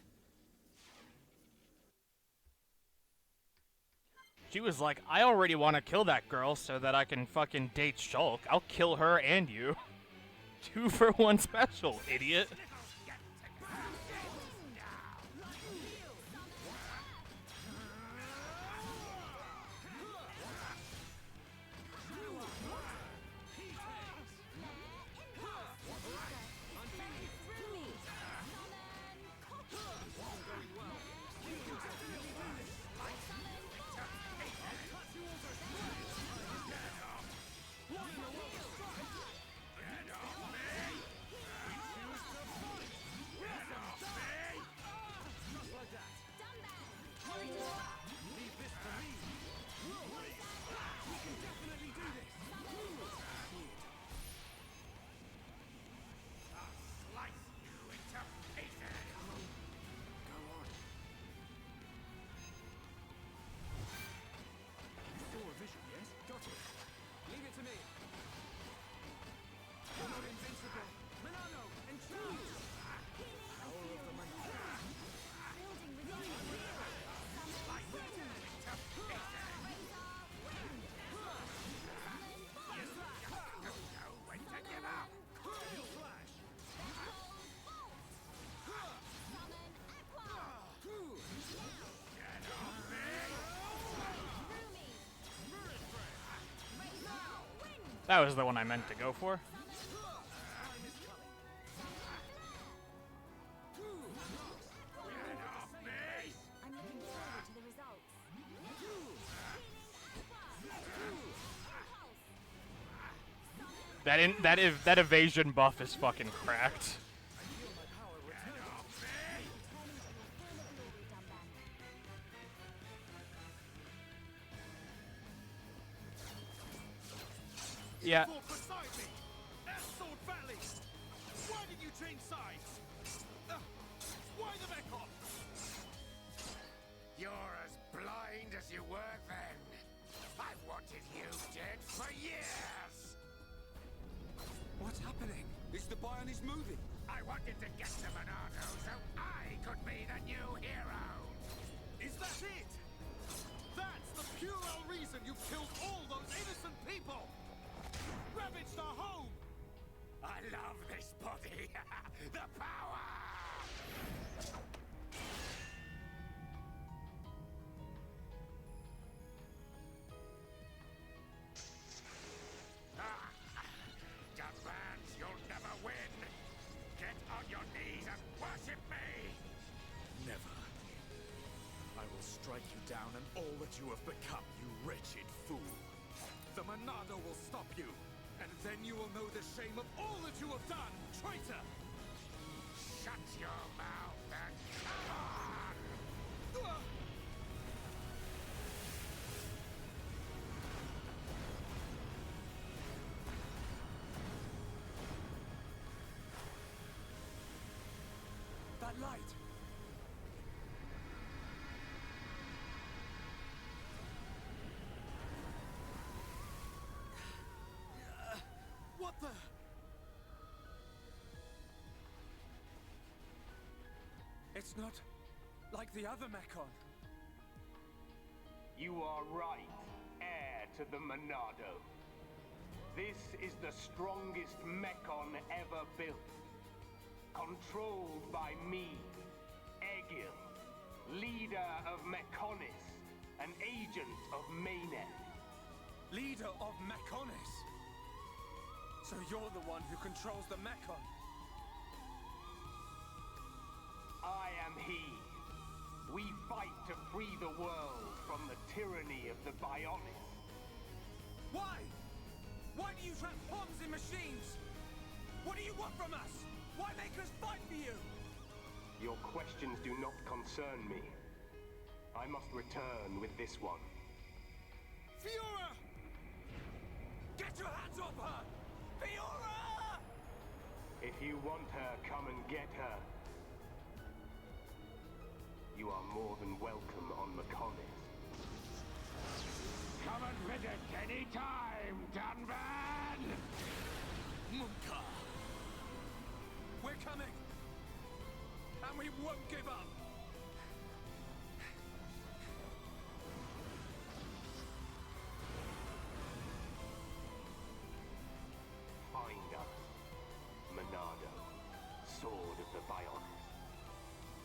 She was like, I already want to kill that girl so that I can fucking date Shulk. I'll kill her and you. 2 for 1 special, idiot. That was the one I meant to go for. I'm looking forward to the results. That evasion buff is fucking cracked. Yeah. Why did you change sides? Why the Mekon? You're as blind as you were then. I've wanted you dead for years. What's happening? Is the Bionis moving? I wanted to get to Monado so I could be the new hero. Is that it? That's the puerile reason you killed all those innocent people! Ravaged our home! I love this body. The power! Dunbans, you'll never win. Get on your knees and worship me. Never. I will strike you down and all that you have become, you wretched fool. The Monado will stop you, and then you will know the shame of all that you have done, traitor! Shut your mouth and come on! That light! What the? It's not like the other Mekon. You are right, heir to the Monado. This is the strongest Mekon ever built. Controlled by me, Egil, leader of Mekonis, an agent of Mayneth. Leader of Mekonis? So you're the one who controls the Mekon? I am he. We fight to free the world from the tyranny of the Bionis. Why? Why do you trap bombs in machines? What do you want from us? Why make us fight for you? Your questions do not concern me. I must return with this one. Fiora! Get your hands off her! Fiora! If you want her, come and get her. You are more than welcome on Mekonis. Come and visit any time, Dunban! Munka! We're coming! And we won't give up! Find us, Monado, Sword of the Bionis.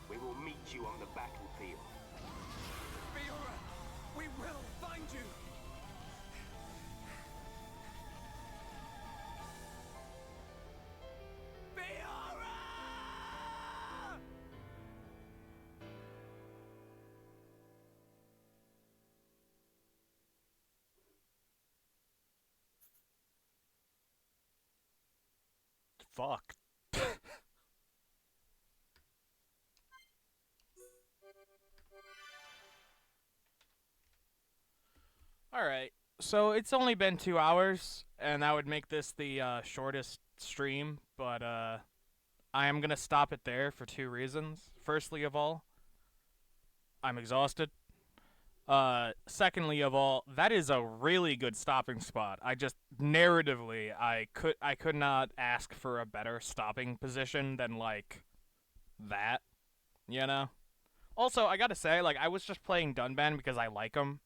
We will meet you on the battlefield. Fiora! We will find you! Fiora! Fuck. Alright, so it's only been 2 hours, and that would make this the shortest stream, but I am gonna stop it there for 2 reasons. Firstly of all, I'm exhausted. Secondly of all, that is a really good stopping spot. I just, narratively, I could not ask for a better stopping position than, like, that, you know? Also, I gotta say, like, I was just playing Dunban because I like him.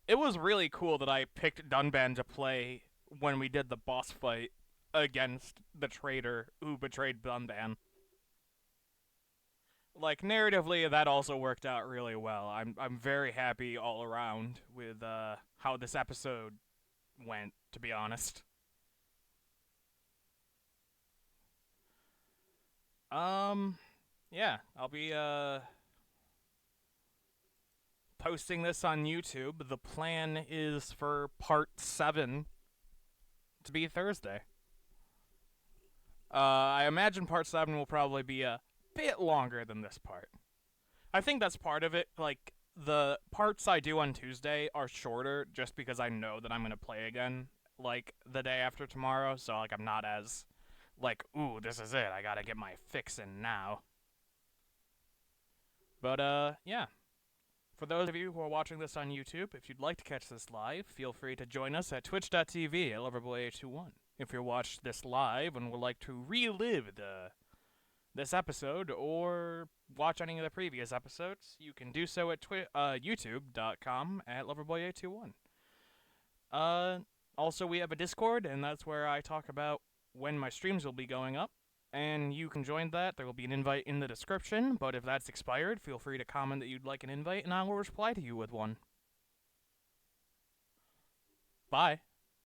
It was really cool that I picked Dunban to play when we did the boss fight against the traitor who betrayed Dunban. Like, narratively, that also worked out really well. I'm very happy all around with how this episode went, to be honest. Yeah, I'll be, posting this on YouTube. The plan is for part 7 to be Thursday. I imagine part 7 will probably be a bit longer than this part. I think that's part of it. Like, the parts I do on Tuesday are shorter just because I know that I'm going to play again, like, the day after tomorrow. So, like, I'm not as, like, ooh, this is it. I gotta get my fix in now. But, yeah. For those of you who are watching this on YouTube, if you'd like to catch this live, feel free to join us at twitch.tv at Loverboy821. If you're watching this live and would like to relive this episode or watch any of the previous episodes, you can do so at youtube.com at Loverboy821. Also, we have a Discord, and that's where I talk about when my streams will be going up. And you can join that. There will be an invite in the description, but if that's expired, feel free to comment that you'd like an invite, and I will reply to you with one. Bye.